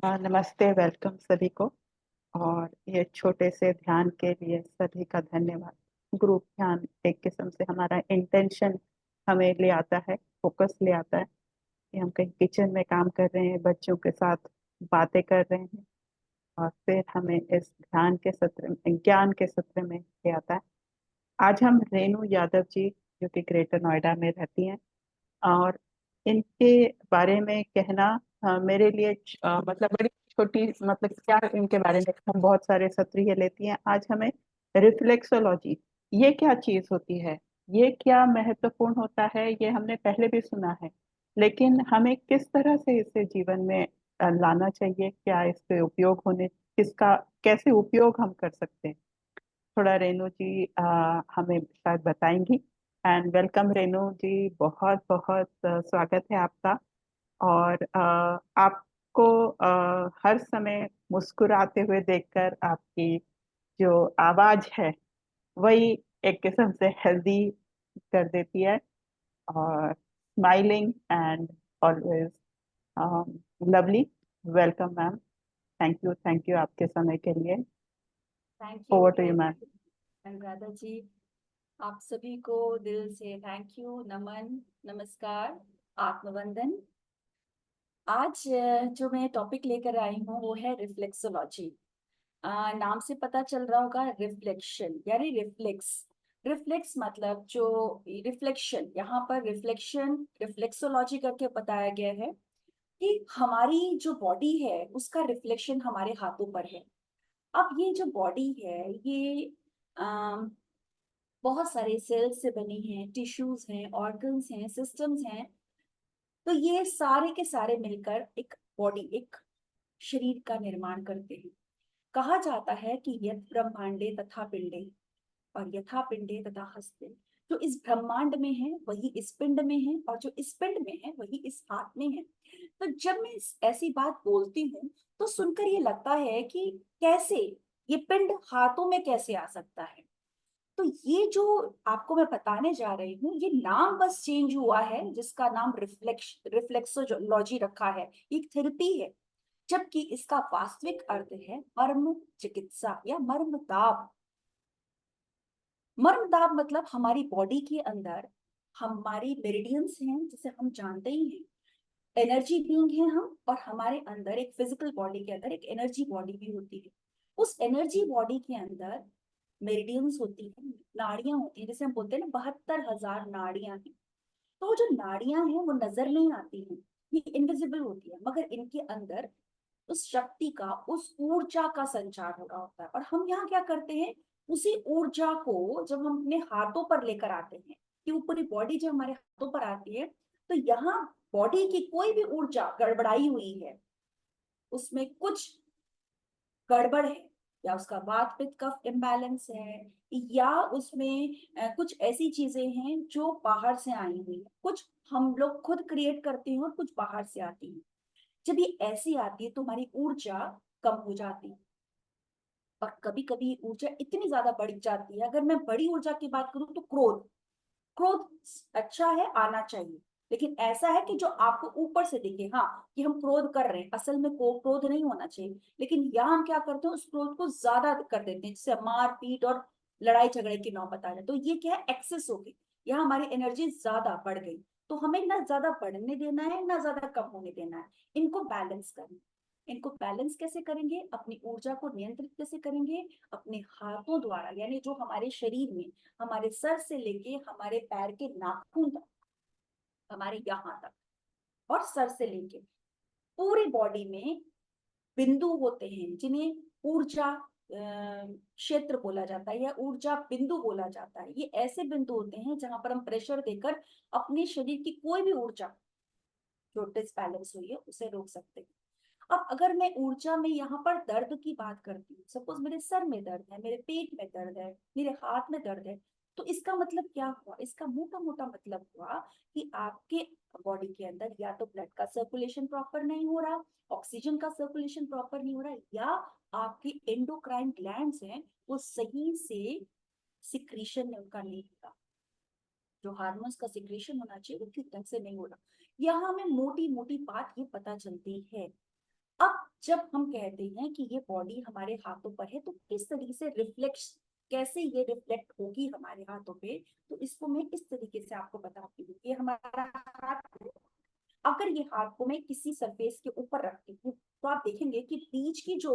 नमस्ते, वेलकम सभी को। और ये छोटे से ध्यान के लिए सभी का धन्यवाद। ग्रुप ध्यान एक किस्म से हमारा इंटेंशन हमें ले आता है, फोकस ले आता है कि हम कहीं किचन में काम कर रहे हैं, बच्चों के साथ बातें कर रहे हैं, और फिर हमें इस ध्यान के सत्र में, ज्ञान के सत्र में ले आता है। आज हम रेणु यादव जी, जो कि ग्रेटर नोएडा में रहती हैं, और इनके बारे में कहना मेरे लिए मतलब बड़ी छोटी, मतलब क्या इनके बारे में हम बहुत सारे सत्र ये लेती हैं। आज हमें रिफ्लेक्सोलॉजी, ये क्या चीज होती है, ये क्या महत्वपूर्ण होता है, ये हमने पहले भी सुना है, लेकिन हमें किस तरह से इसे जीवन में लाना चाहिए, क्या इसके उपयोग होने, किसका कैसे उपयोग हम कर सकते हैं, थोड़ा रेनू जी हमें शायद बताएंगी। एंड वेलकम रेनू जी, बहुत बहुत स्वागत है आपका। और आपको हर समय मुस्कुराते हुए देखकर आपकी जो आवाज है वही एक किस्म से हेल्दी कर देती है, और smiling and always lovely. Welcome ma'am. Thank you आपके समय के लिए। Thank you over to you thank ma'am. You Anuradha ji. आप सभी को दिल से थैंक यू, नमन, नमस्कार, आत्मवंदन। आज जो मैं टॉपिक लेकर आई हूँ वो है रिफ्लेक्सोलॉजी। नाम से पता चल रहा होगा, रिफ्लेक्शन यानी रिफ्लेक्स। रिफ्लेक्स मतलब जो रिफ्लेक्शन, यहाँ पर रिफ्लेक्शन रिफ्लेक्सोलॉजी करके बताया गया है कि हमारी जो बॉडी है उसका रिफ्लेक्शन हमारे हाथों पर है। अब ये जो बॉडी है ये बहुत सारे सेल्स से बनी है, टिश्यूज हैं, ऑर्गन्स हैं, सिस्टम्स हैं। तो ये सारे के सारे मिलकर एक बॉडी, एक शरीर का निर्माण करते हैं। कहा जाता है कि यत् ब्रह्मांडे तथा पिंडे, और यथा पिंडे तथा हस्ते। जो इस ब्रह्मांड में है वही इस पिंड में है, और जो इस पिंड में है वही इस हाथ में है। तो जब मैं ऐसी बात बोलती हूँ तो सुनकर ये लगता है कि कैसे ये पिंड हाथों में कैसे आ सकता है। तो ये जो आपको मैं बताने जा रही हूँ, ये नाम बस चेंज हुआ है, जिसका नाम रिफ्लेक्सोलॉजी रखा है। एक थेरेपी है, जबकि इसका वास्तविक अर्थ है मर्म चिकित्सा या मर्म दाब। मर्म दाब मतलब हमारी बॉडी के अंदर हमारी मेरिडियंस हैं, जिसे हम जानते ही हैं। एनर्जी बीइंग है हम, और हमारे अंदर एक फिजिकल बॉडी के अंदर एक एनर्जी बॉडी भी होती है। उस एनर्जी बॉडी के अंदर मेरिडियंस होती है, नाड़ियां होती है, जैसे हम बोलते हैं ना 72,000 नाड़ियां हैं। तो वो जो नाड़ियां हैं वो नजर नहीं आती हैं, ये इनविजिबल होती है, मगर इनके अंदर उस शक्ति का, उस ऊर्जा का संचार हो रहा होता है। और हम यहाँ क्या करते हैं, उसी ऊर्जा को जब हम अपने हाथों पर लेकर आते हैं, कि वो पूरी बॉडी जब हमारे हाथों पर आती है, तो यहाँ बॉडी की कोई भी ऊर्जा गड़बड़ाई हुई है, उसमें कुछ गड़बड़ है, या उसका वात पित्त कफ इम्बैलेंस है, या उसमें कुछ ऐसी चीजें हैं जो बाहर से आई हुई है। कुछ हम लोग खुद क्रिएट करते हैं और कुछ बाहर से आती है। जब ये ऐसी आती है तो हमारी ऊर्जा कम हो जाती है, और कभी कभी ऊर्जा इतनी ज्यादा बढ़ जाती है। अगर मैं बड़ी ऊर्जा की बात करूं तो क्रोध। क्रोध अच्छा है, आना चाहिए, लेकिन ऐसा है कि जो आपको ऊपर से दिखे, हाँ, कि हम क्रोध कर रहे हैं, असल में को क्रोध नहीं होना चाहिए। लेकिन यहाँ हम क्या करते हैं, उस क्रोध को ज्यादा कर देते हैं, जिससे मार पीट और लड़ाई झगड़े की नौबत आ जाए। तो ये क्या है, एक्सेस हो गई, यहाँ हमारी एनर्जी ज्यादा बढ़ गई। तो हमें ना ज्यादा बढ़ने देना है ना ज्यादा कम होने देना है, इनको बैलेंस करना। इनको बैलेंस कैसे करेंगे, अपनी ऊर्जा को नियंत्रित कैसे करेंगे, अपने हाथों द्वारा, यानी जो हमारे शरीर में, हमारे सर से लेके हमारे पैर के नाखून तक, हमारे यहाँ तक, और सर से लेके पूरी बॉडी में बिंदु होते हैं, जिन्हें ऊर्जा क्षेत्र बोला जाता है या ऊर्जा बिंदु बोला जाता है। ये ऐसे बिंदु होते हैं जहां पर हम प्रेशर देकर अपने शरीर की कोई भी ऊर्जा जो डिसबैलेंस हुई है उसे रोक सकते हैं। अब अगर मैं ऊर्जा में यहाँ पर दर्द की बात करती हूँ, सपोज मेरे सर में दर्द है, मेरे पेट में दर्द है, मेरे हाथ में दर्द है, तो इसका मतलब क्या हुआ, इसका मोटा मोटा मतलब हुआ कि आपके बॉडी के अंदर या तो ब्लड का सर्कुलेशन प्रॉपर नहीं हो रहा, ऑक्सीजन का सर्कुलेशन प्रॉपर नहीं हो रहा, या आपके एंडोक्राइन ग्लैंड्स हैं वो सही से सिक्रीशन उनका नहीं हो रहा। जो हार्मोन्स का सिक्रेशन होना चाहिए वो ठीक ढंग से नहीं हो रहा। यहाँ हमें मोटी मोटी बात ये पता चलती है। अब जब हम कहते हैं कि ये बॉडी हमारे हाथों पर है, तो किस तरीके से रिफ्लेक्ट, कैसे ये रिफ्लेक्ट होगी हमारे हाथों पे, तो इसको मैं इस तरीके से आपको बताती हूँ। ये हमारा हाथ है, अगर ये हाथ को मैं किसी सरफेस के ऊपर रखती हूँ तो आप देखेंगे कि बीच की जो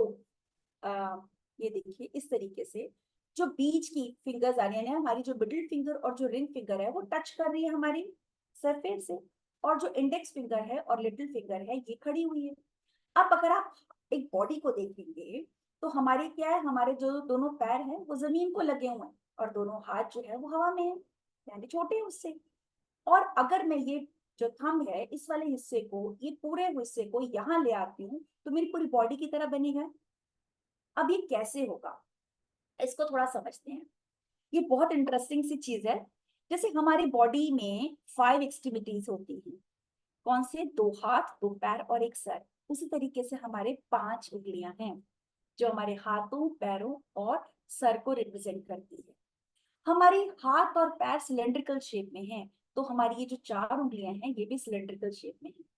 आ, ये देखिए इस तरीके से जो बीच की फिंगर्स आ रही है, हमारी जो मिडिल फिंगर और जो रिंग फिंगर है वो टच कर रही है हमारी सरफेस से, और जो इंडेक्स फिंगर है और लिटिल फिंगर है ये खड़ी हुई है। अब अगर आप एक बॉडी को देखेंगे तो हमारे क्या है, हमारे जो दोनों पैर हैं वो जमीन को लगे हुए हैं और दोनों हाथ जो है वो हवा में है, यानी छोटे हैं उससे। और अगर मैं ये जो थंब है इस वाले हिस्से को, ये पूरे हिस्से को यहाँ ले आती हूँ तो मेरी पूरी बॉडी की तरह बनेगा। अब ये कैसे होगा, इसको थोड़ा समझते हैं। ये बहुत इंटरेस्टिंग सी चीज है। जैसे हमारी बॉडी में 5 एक्सट्रीमिटीज होती हैं, कौन से, 2 हाथ, 2 पैर और एक सर। उसी तरीके से हमारे 5 उंगलियां हैं जो हमारे हाथों, पैरों और सर को रिप्रेजेंट करती है। हमारी हाथ और पैर सिलेंड्रिकल शेप में हैं, तो हमारी ये जो 4 उंगलियां हैं ये भी सिलेंड्रिकल शेप में है।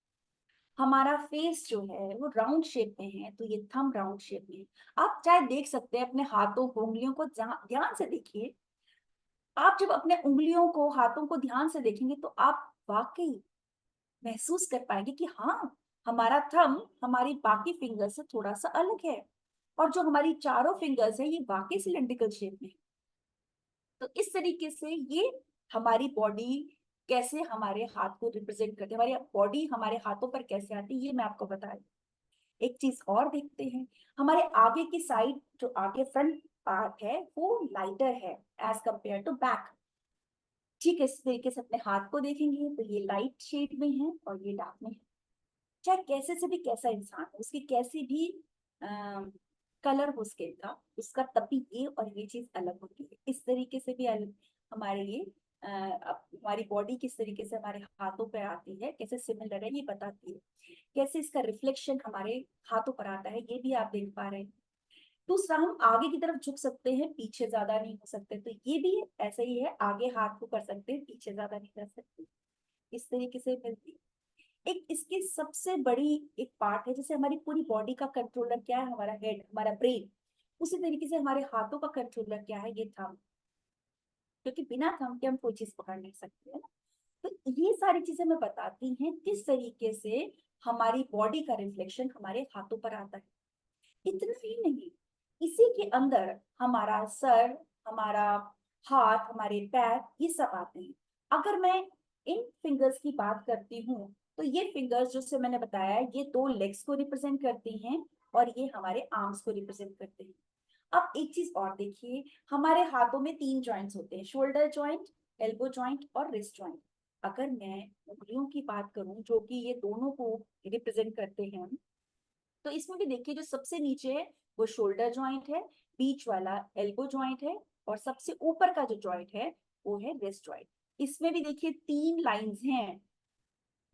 हमारा फेस जो है वो राउंड शेप में है, तो ये थंब राउंड शेप में है। आप चाहे देख सकते हैं अपने हाथों को, उंगलियों को ध्यान से देखिए। आप जब अपने उंगलियों को, हाथों को ध्यान से देखेंगे तो आप वाकई महसूस कर पाएंगे कि हाँ, हमारा थंब हमारी बाकी फिंगर से थोड़ा सा अलग है, और जो हमारी चारों फिंगर्स है ये वाकई सिलेंड्रिकल शेप में है। तो इस तरीके से ये हमारी बॉडी कैसे हमारे हाथ को रिप्रेजेंट करती है, हमारी बॉडी हमारे हाथों पर कैसे आती है, ये मैं आपको बता रही। एक चीज और देखते हैं, हमारे आगे की साइड, जो आगे फ्रंट पार्ट है वो लाइटर है एज कंपेयर टू बैक। ठीक है, इस तरीके से अपने हाथ को देखेंगे तो ये लाइट शेड में है और ये डार्क में है। चाहे कैसे से भी कैसा इंसान हो, उसकी कैसी भी कलर हो स्किन का, उसका तब भी ये और ये चीज अलग होती है। इस तरीके से भी हमारे ये हमारी बॉडी किस तरीके से हमारे हाथों पे आती है, कैसे सिमिलर है ये बताती है। कैसे इसका रिफ्लेक्शन हमारे हाथों पर आता है ये भी आप देख पा रहे हैं। दूसरा, हम आगे की तरफ झुक सकते हैं, पीछे ज्यादा नहीं हो सकते, तो ये भी ऐसा ही है, आगे हाथ को कर सकते हैं, पीछे ज्यादा नहीं कर सकते। इस तरीके से मिलती है। एक इसकी सबसे बड़ी एक पार्ट है, जैसे हमारी पूरी बॉडी का कंट्रोलर क्या है, हमारा हेड, हमारा ब्रेन। उसी तरीके से हमारे हाथों का कंट्रोलर क्या है, ये थंब, क्योंकि बिना थंब के हम कोई चीज पकड़ नहीं सकते है ना। तो ये सारी चीजें मैं बताती हैं किस तरीके से हमारी बॉडी का रिफ्लेक्शन हमारे हाथों पर आता है। इतना ही नहीं, इसी के अंदर हमारा सर, हमारा हाथ, हमारे पैर, ये सब आते हैं। अगर मैं इन फिंगर्स की बात करती हूँ तो ये फिंगर्स जो से मैंने बताया, ये 2 लेग्स को रिप्रेजेंट करती हैं और ये हमारे आर्म्स को रिप्रेजेंट करते हैं। अब एक चीज और देखिए, हमारे हाथों में 3 जॉइंट्स होते हैं, शोल्डर जॉइंट, एल्बो जॉइंट और रिस्ट जॉइंट। अगर मैं उंगलियों की बात करूं जो कि ये दोनों को रिप्रेजेंट करते हैं, तो इसमें भी देखिए जो सबसे नीचे है वो शोल्डर जॉइंट है, बीच वाला एल्बो जॉइंट है, और सबसे ऊपर का जो जॉइंट है वो है रिस्ट जॉइंट। इसमें भी देखिए 3 लाइंस हैं,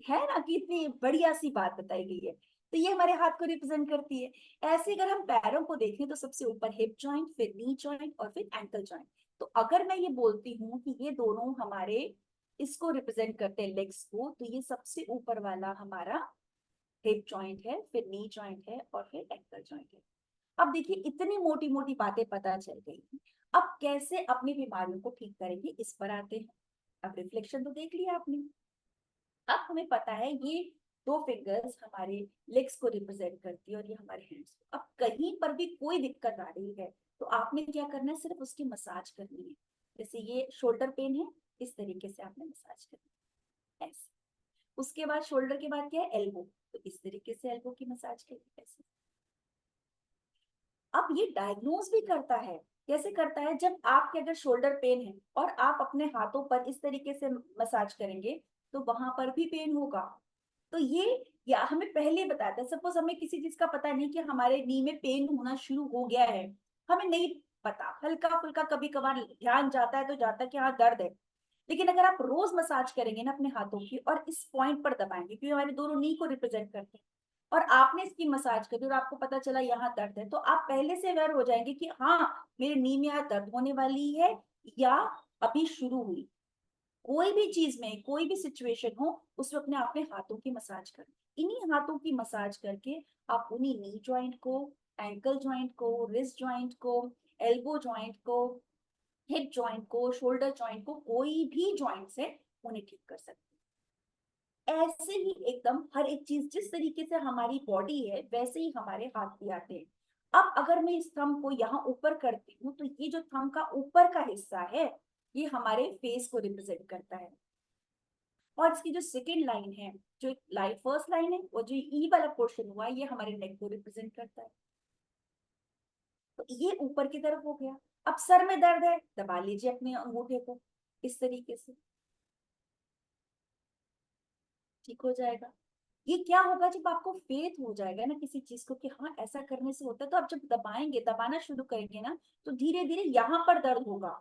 है ना, कि इतनी बढ़िया सी बात बताई गई है। तो ये हमारे हाथ को रिप्रेजेंट करती है। ऐसे अगर हम पैरों को देखें तो सबसे ऊपर हिप जॉइंट, फिर नी जॉइंट और फिर एंकल जॉइंट। तो अगर मैं ये बोलती हूँ कि ये दोनों हमारे इसको रिप्रेजेंट करते हैं, लेग्स को, तो ये सबसे ऊपर वाला हमारा हिप जॉइंट है, फिर नी जॉइंट है और फिर एंकल जॉइंट है। अब देखिए इतनी मोटी मोटी बातें पता चल गई। अब कैसे अपनी बीमारियों को ठीक करेंगे इस पर आते हैं। अब रिफ्लेक्शन तो देख लिया आपने, अब हमें पता है ये 2 फिंगर्स हमारे लेग्स को रिप्रेजेंट करती है और ये हमारे हैंड्स को। अब कहीं पर भी कोई दिक्कत आ रही है तो आपने क्या करना है, सिर्फ उसकी मसाज करनी है। जैसे ये शोल्डर पेन है, इस तरीके से आपने मसाज करनी है, ऐसे। उसके बाद शोल्डर के बाद क्या है, एल्बो, तो इस तरीके से एल्बो की मसाज करनी है, ऐसे। अब ये डायग्नोज भी करता है, कैसे करता है, जब आपके अगर शोल्डर पेन है और आप अपने हाथों पर इस तरीके से मसाज करेंगे तो वहां पर भी पेन होगा। तो ये या हमें पहले बताता है, सपोज हमें किसी चीज का पता नहीं कि हमारे नी में पेन होना शुरू हो गया है, हमें नहीं पता, हल्का फुल्का कभी कभार ध्यान जाता है तो जाता है कि हाँ दर्द है। लेकिन अगर आप रोज मसाज करेंगे ना अपने हाथों की और इस पॉइंट पर दबाएंगे, क्योंकि हमारे दोनों नी को रिप्रेजेंट करते हैं, और आपने इसकी मसाज करी और आपको पता चला यहाँ दर्द है, तो आप पहले से अवेयर हो जाएंगे कि हाँ, मेरे नी में यहाँ दर्द होने वाली है या अभी शुरू हुई। कोई भी चीज में, कोई भी सिचुएशन हो, उसमें अपने हाथों की मसाज करें। इन्हीं हाथों की मसाज करके आप उन्हीं नी जॉइंट को, एंकल जॉइंट को, रिस्ट जॉइंट को, एल्बो जॉइंट को, हिप जॉइंट को, शोल्डर जॉइंट को, कोई भी जॉइंट से उन्हें ठीक कर सकते हैं। ऐसे ही एकदम हर एक चीज जिस तरीके से हमारी बॉडी है वैसे ही हमारे हाथ भी आते हैं। अब अगर मैं इस थंब को यहाँ ऊपर करती हूँ तो ये जो थंब का ऊपर का हिस्सा है ये हमारे फेस को रिप्रेजेंट करता है। और इसकी जो सेकेंड लाइन है, जो लाइन फर्स्ट लाइन है, वो जो ई वाला पोर्शन हुआ ये हमारे नेक को रिप्रेजेंट करता है। तो ये ऊपर की तरफ हो गया। अब सर में दर्द है, दबा लीजिए अपने अंगूठे को इस तरीके से, ठीक हो जाएगा। ये क्या होगा, जब आपको फेथ हो जाएगा ना किसी चीज को कि हाँ ऐसा करने से होता है, तो आप जब दबाएंगे, दबाना शुरू करेंगे ना, तो धीरे धीरे यहाँ पर दर्द होगा।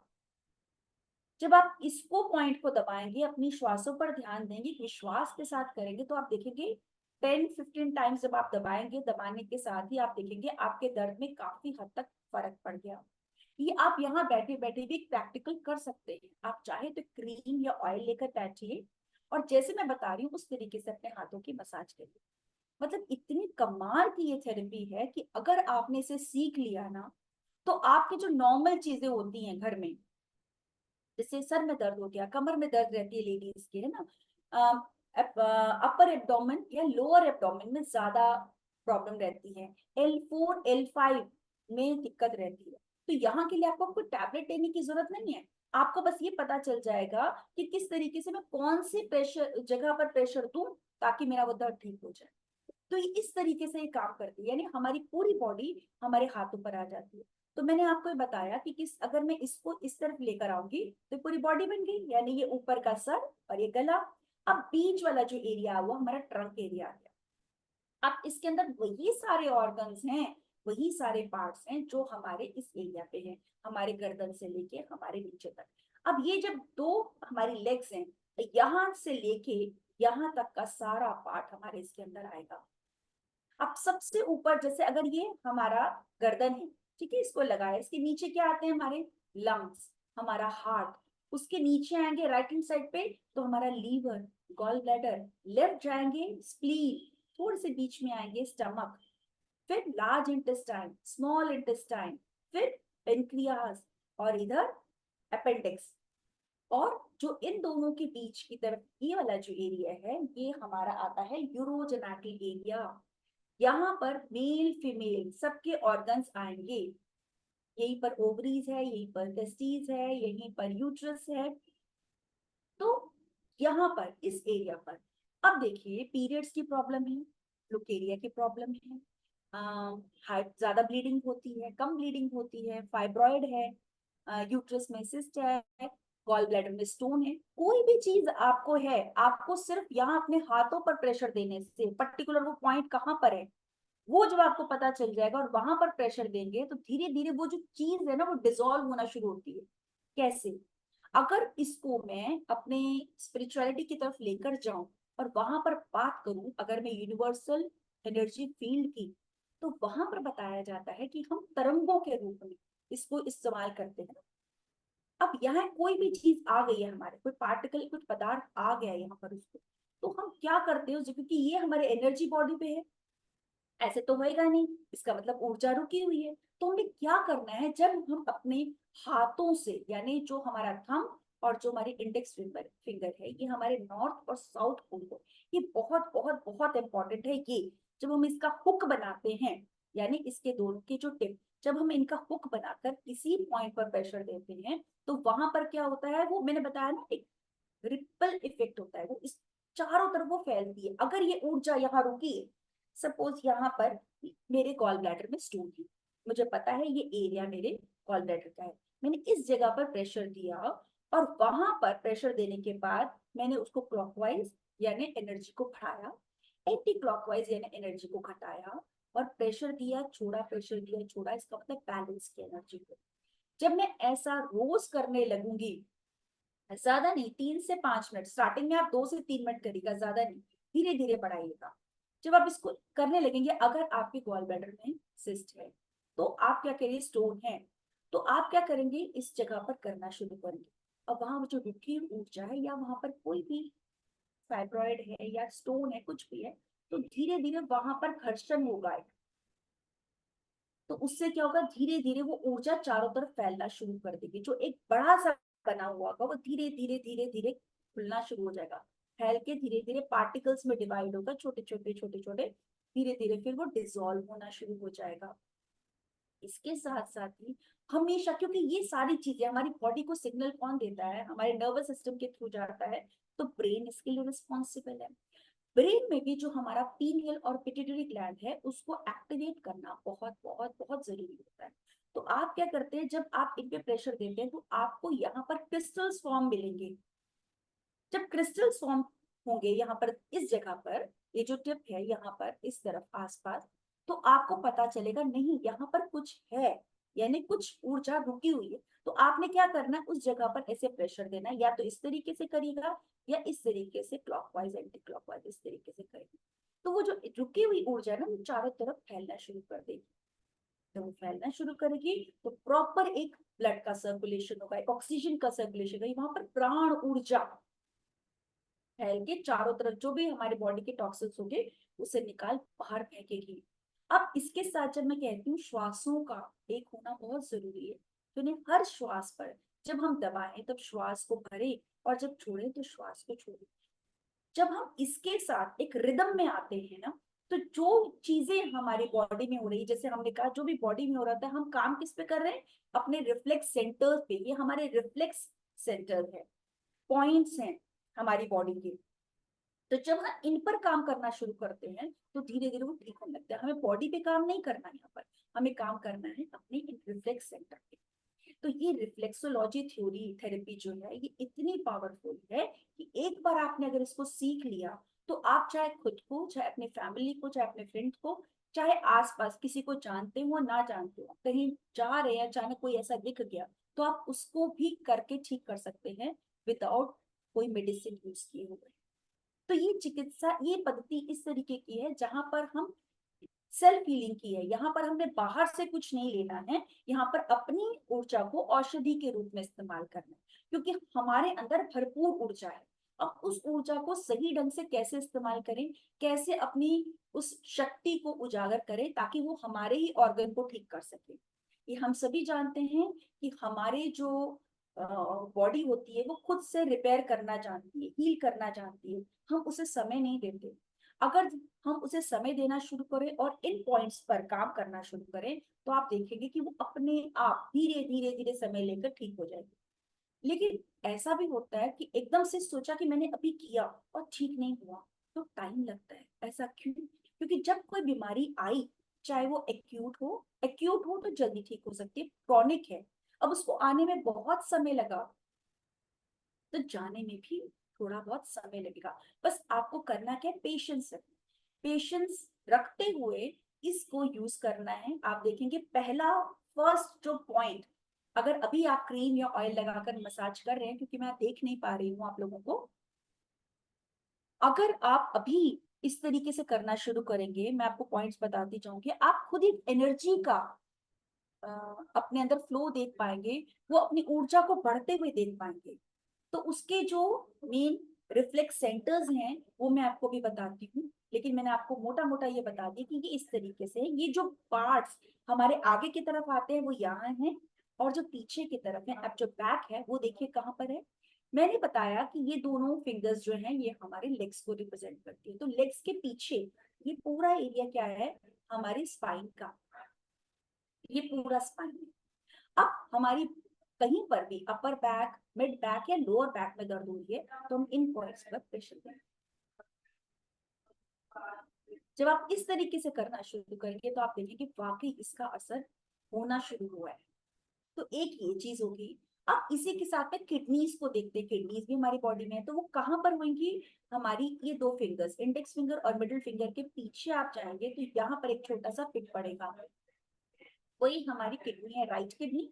जब आप इसको पॉइंट को दबाएंगे, अपनी श्वासों पर ध्यान देंगे, विश्वास के साथ करेंगे, तो आप देखेंगे 10-15 टाइम्स जब आप दबाएंगे, दबाने के साथ ही आप देखेंगे आपके दर्द में काफी हद तक फर्क पड़ गया। ये आप यहाँ बैठे बैठे भी प्रैक्टिकल कर सकते हैं। आप चाहे तो क्रीम या ऑयल लेकर बैठिए और जैसे मैं बता रही हूँ उस तरीके से अपने हाथों की मसाज करिए। मतलब इतनी कमाल की ये थेरेपी है कि अगर आपने इसे सीख लिया ना, तो आपकी जो नॉर्मल चीजें होती हैं घर में, जैसे सर में दर्द हो गया, कमर में दर्द रहती है लेडीज के, है ना, अपर एब्डोमेन या लोअर एब्डोमेन में ज्यादा प्रॉब्लम रहती है, L4 L5 में दिक्कत रहती है, तो यहाँ के लिए आपको कोई टैबलेट लेने की जरूरत नहीं है। आपको बस ये पता चल जाएगा कि किस तरीके से मैं कौन सी प्रेशर जगह पर प्रेशर दूं ताकि मेरा वो दर्द ठीक हो जाए। तो ये इस तरीके से ये काम करती है, यानी हमारी पूरी बॉडी हमारे हाथों पर आ जाती है। तो मैंने आपको ये बताया कि किस अगर मैं इसको इस तरफ लेकर आऊंगी तो पूरी बॉडी बन गई, यानी ये ऊपर का सर और ये गला। अब बीच वाला जो एरिया हुआ हमारा ट्रंक एरिया आ गया। अब इसके अंदर वही सारे ऑर्गन्स हैं, वही सारे पार्ट्स हैं जो हमारे इस एरिया पे हैं, हमारे गर्दन से लेके हमारे नीचे तक। अब ये जब दो हमारी लेग्स हैं, यहाँ से लेके यहाँ तक का सारा पार्ट हमारे इसके अंदर आएगा। अब सबसे ऊपर जैसे अगर ये हमारा गर्दन है, ठीक है, इसको लगाया, इसके नीचे क्या आते हैं हमारे लंग्स, हमारा हार्ट, उसके नीचे आएंगे राइट हैंड साइड पे तो हमारा लीवर, गॉल ब्लैडर, लेफ्ट जाएंगे स्प्लीन, थोड़े से बीच में आएंगे स्टमक, फिर लार्ज इंटेस्टाइन, स्मॉल इंटेस्टाइन, फिर पेनक्रियास और इधर अपेंडिक्स। और जो इन दोनों के बीच की तरफ ये वाला जो एरिया है ये हमारा आता है यूरोजेनेटल एरिया। यहाँ पर मेल फीमेल सबके ऑर्गन्स आएंगे। यहीं पर ओवरीज है, यहीं पर टेस्टिस है, यहीं पर यूट्रस है। तो यहाँ पर इस एरिया पर अब देखिए पीरियड्स की प्रॉब्लम है, लुकेरिया की प्रॉब्लम है, हार्ट ज्यादा ब्लीडिंग होती है, कम ब्लीडिंग होती है, फाइब्रॉइड है, यूट्रस में सिस्ट है, गॉल ब्लैडर में स्टोन है, कोई भी चीज आपको है, आपको सिर्फ यहाँ अपने हाथों पर प्रेशर देने से पर्टिकुलर वो पॉइंट कहाँ पर है वो जब आपको पता चल जाएगा और वहां पर प्रेशर देंगे तो धीरे धीरे वो जो चीज है ना वो डिसॉल्व होना शुरू होती है। कैसे? अगर इसको मैं अपने स्पिरिचुअलिटी की तरफ लेकर जाऊं और वहां पर बात करूं, अगर मैं यूनिवर्सल एनर्जी फील्ड की, तो वहां पर बताया जाता है कि हम तरंगों के रूप में इसको इस्तेमाल करते हैं। अब यहाँ कोई भी चीज आ गई है, हमारे कोई पार्टिकल कुछ पदार्थ आ गया है यहाँ पर उसको, तो हम क्या करते हैं क्योंकि ये हमारे एनर्जी बॉडी पे है, ऐसे तो होएगा नहीं, इसका मतलब ऊर्जा रुकी हुई है। तो हमें क्या करना है, जब हम अपने हाथों से, यानी जो हमारा थंब और जो हमारी इंडेक्स फिंगर फिंगर है ये हमारे नॉर्थ और साउथ पोल को, ये बहुत बहुत बहुत इंपॉर्टेंट है। ये जब हम इसका हुक बनाते हैं, यानी इसके दोनों के जो टिप, जब हम इनका हुक बनाकर किसी पॉइंट पर प्रेशर देते हैं तो वहां पर क्या होता है, वो मैंने बताया ना, एक रिपल इफेक्ट होता है, वो इस चारों तरफ वो फैलती है। अगर ये ऊर्जा यहाँ रुकी, सपोज यहाँ पर मेरे गॉल ब्लैडर में स्टोन है, मुझे पता है ये एरिया मेरे गॉल ब्लैडर का है, मैंने इस जगह पर प्रेशर दिया और वहां पर प्रेशर देने के बाद मैंने उसको क्लॉकवाइज यानी एनर्जी को बढ़ाया, एंटी क्लॉकवाइज यानी एनर्जी को घटाया, और प्रेशर दिया छोड़ा, प्रेशर दिया छोड़ा, इसका मतलब बैलेंस की एनर्जी को। जब मैं ऐसा रोज करने लगूंगी, ज्यादा नहीं, 3 से 5 मिनट, स्टार्टिंग में आप 2 से 3 मिनट करिएगा, ज्यादा नहीं, धीरे धीरे बढ़ाइएगा। जब आप इसको करने लगेंगे, अगर आपके गॉल ब्लैडर में सिस्ट है तो आप क्या करिए, स्टोन है तो आप क्या करेंगे, इस जगह पर करना शुरू करेंगे। और वहां जो रुकी ऊर्जा है या वहां पर कोई भी फाइब्रॉइड है या स्टोन है कुछ भी है, तो धीरे धीरे वहां पर घर्षण होगा, तो उससे क्या होगा, धीरे धीरे वो ऊर्जा चारों तरफ फैलना शुरू कर देगी। जो एक बड़ा सा बना हुआ होगा वो धीरे धीरे धीरे धीरे खुलना शुरू हो जाएगा, फैल के धीरे धीरे पार्टिकल्स में डिवाइड होगा, छोटे छोटे छोटे छोटे, धीरे धीरे फिर वो डिसॉल्व होना शुरू हो जाएगा। इसके साथ साथ ही हमेशा, क्योंकि ये सारी चीजें हमारी बॉडी को सिग्नल कौन देता है, हमारे नर्वस सिस्टम के थ्रू जाता है, तो ब्रेन इसके लिए रिस्पॉन्सिबल है। ब्रेन में भी जो हमारा पीनियल और पिट्यूटरी ग्लैंड है उसको एक्टिवेट करना बहुत बहुत बहुत जरूरी होता है। तो आप क्या करते हैं, जब आप इन पे प्रेशर देते हैं तो आपको यहाँ पर क्रिस्टल्स फॉर्म मिलेंगे। जब क्रिस्टल्स फॉर्म होंगे यहाँ पर इस जगह पर, ये जो टिप है यहाँ पर इस तरफ आसपास, तो आपको पता चलेगा नहीं यहाँ पर कुछ है, यानी कुछ ऊर्जा रुकी हुई है। तो आपने क्या करना है, उस जगह पर ऐसे प्रेशर देना है, या तो इस तरीके से करिएगा या इस तरीके से क्लॉकवाइज एंटी क्लॉकवाइज इस तरीके से करेंगे। तो वो जो रुकी हुई ऊर्जा है ना, वो चारों तरफ फैलना शुरू कर देगी। जब वो फैलना शुरू करेगी तो प्रॉपर एक ब्लड का सर्कुलेशन होगा, एक ऑक्सीजन का सर्कुलेशन होगा, वहां पर प्राण ऊर्जा फैल के चारों तरफ जो भी हमारे बॉडी के टॉक्सिन्स होंगे उसे निकाल बाहर फेंकेगी। अब इसके साथ जब मैं कहती हूँ श्वासों का एक होना बहुत जरूरी है, तो उन्हें हर श्वास पर जब हम दबाएं तब श्वास को भरे और जब छोड़ें तो श्वास को छोड़ें। जब हम इसके साथ एक रिदम में आते हैं ना, तो जो चीजें हमारी बॉडी में हो रही है, जैसे हमने कहा जो भी बॉडी में हो रहा था, हम काम किस पे कर रहे हैं, अपने रिफ्लेक्स सेंटर पे। ये हमारे रिफ्लेक्स सेंटर है, पॉइंट्स हैं हमारी बॉडी के। तो जब हम इन पर काम करना शुरू करते हैं तो धीरे धीरे वो ठीक होने लगता है। हमें बॉडी पे काम नहीं करना है, यहाँ पर हमें काम करना है अपने इन रिफ्लेक्स सेंटर पे। तो ये रिफ्लेक्सोलॉजी थ्योरी थेरेपी जो है ये इतनी पावरफुल है कि एक बार आपने अगर इसको सीख लिया तो आप चाहे खुद को, चाहे अपने फैमिली को, चाहे अपने फ्रेंड को, चाहे आसपास किसी को जानते हो ना जानते हो, कहीं जा रहे हैं अचानक कोई ऐसा दिख गया तो आप उसको भी करके ठीक कर सकते हैं विदाउट कोई मेडिसिन यूज किए हुए। तो ये चिकित्सा, ये पद्धति इस तरीके की है जहां पर हम सेल्फ हीलिंग की है। यहाँ पर हमने बाहर से कुछ नहीं लेना है, यहाँ पर अपनी ऊर्जा को औषधि के रूप में इस्तेमाल करना है, क्योंकि हमारे अंदर भरपूर ऊर्जा है। अब उस ऊर्जा को सही ढंग से कैसे इस्तेमाल करें, कैसे अपनी उस शक्ति को उजागर करें ताकि वो हमारे ही ऑर्गन को ठीक कर सके। ये हम सभी जानते हैं कि हमारे जो बॉडी होती है वो खुद से रिपेयर करना जानती है, हील करना जानती है, हम उसे समय नहीं देते। अगर हम उसे समय देना शुरू करें और इन पॉइंट्स पर काम करना शुरू करें तो आप देखेंगे कि वो अपने आप धीरे धीरे धीरे समय लेकर ठीक हो जाएगी। लेकिन ऐसा भी होता है कि एकदम से सोचा कि मैंने अभी किया और ठीक नहीं हुआ, तो टाइम लगता है। ऐसा क्यों? क्योंकि जब कोई बीमारी आई, चाहे वो एक्यूट हो तो जल्दी ठीक हो सकती है, क्रॉनिक है अब उसको आने में बहुत समय लगा तो जाने में भी थोड़ा बहुत समय लगेगा। बस आपको करना क्या है, पेशेंस रखना। पेशेंस रखते हुए इसको यूज करना है। आप देखेंगे पहला फर्स्ट जो पॉइंट, अगर अभी आप क्रीम या ऑयल लगाकर मसाज कर रहे हैं, क्योंकि मैं देख नहीं पा रही हूँ आप लोगों को, अगर आप अभी इस तरीके से करना शुरू करेंगे, मैं आपको पॉइंट्स बताती जाऊंगी, आप खुद ही एनर्जी का अपने अंदर फ्लो देख पाएंगे, वो अपनी ऊर्जा को बढ़ते हुए देख पाएंगे। तो उसके जो मेन रिफ्लेक्स सेंटर्स हैं वो मैं आपको भी बताती हूँ, लेकिन मैंने आपको मोटा मोटा ये बता दिया कि ये इस तरीके से, ये जो पार्ट्स हमारे आगे की तरफ आते हैं वो यहाँ हैं, और जो पीछे की तरफ है, अब जो बैक है वो देखिए कहाँ पर है। मैंने बताया कि ये दोनों फिंगर्स जो हैं ये हमारे लेग्स को रिप्रेजेंट करती है। तो लेग्स के पीछे ये पूरा एरिया क्या है, हमारी स्पाइन का, ये पूरा स्पाइन है। अब हमारी कहीं पर भी अपर बैक, मिड बैक या लोअर बैक में दर्द हो रही है तो हम इन पॉइंट्स पर प्रेशर दें। जब आप इस तरीके से करना शुरू करेंगे तो आप देखेंगे वाकई इसका असर होना शुरू हुआ है। तो एक ये चीज होगी। अब इसी के साथ में किडनीज को देखते हैं, किडनीज भी हमारी बॉडी में है, तो वो कहाँ पर होंगी, हमारी ये दो फिंगर्स, इंडेक्स फिंगर और मिडिल फिंगर के पीछे आप जाएंगे तो यहाँ पर एक छोटा सा पिट पड़ेगा, वही हमारी किडनी है, राइट किडनी।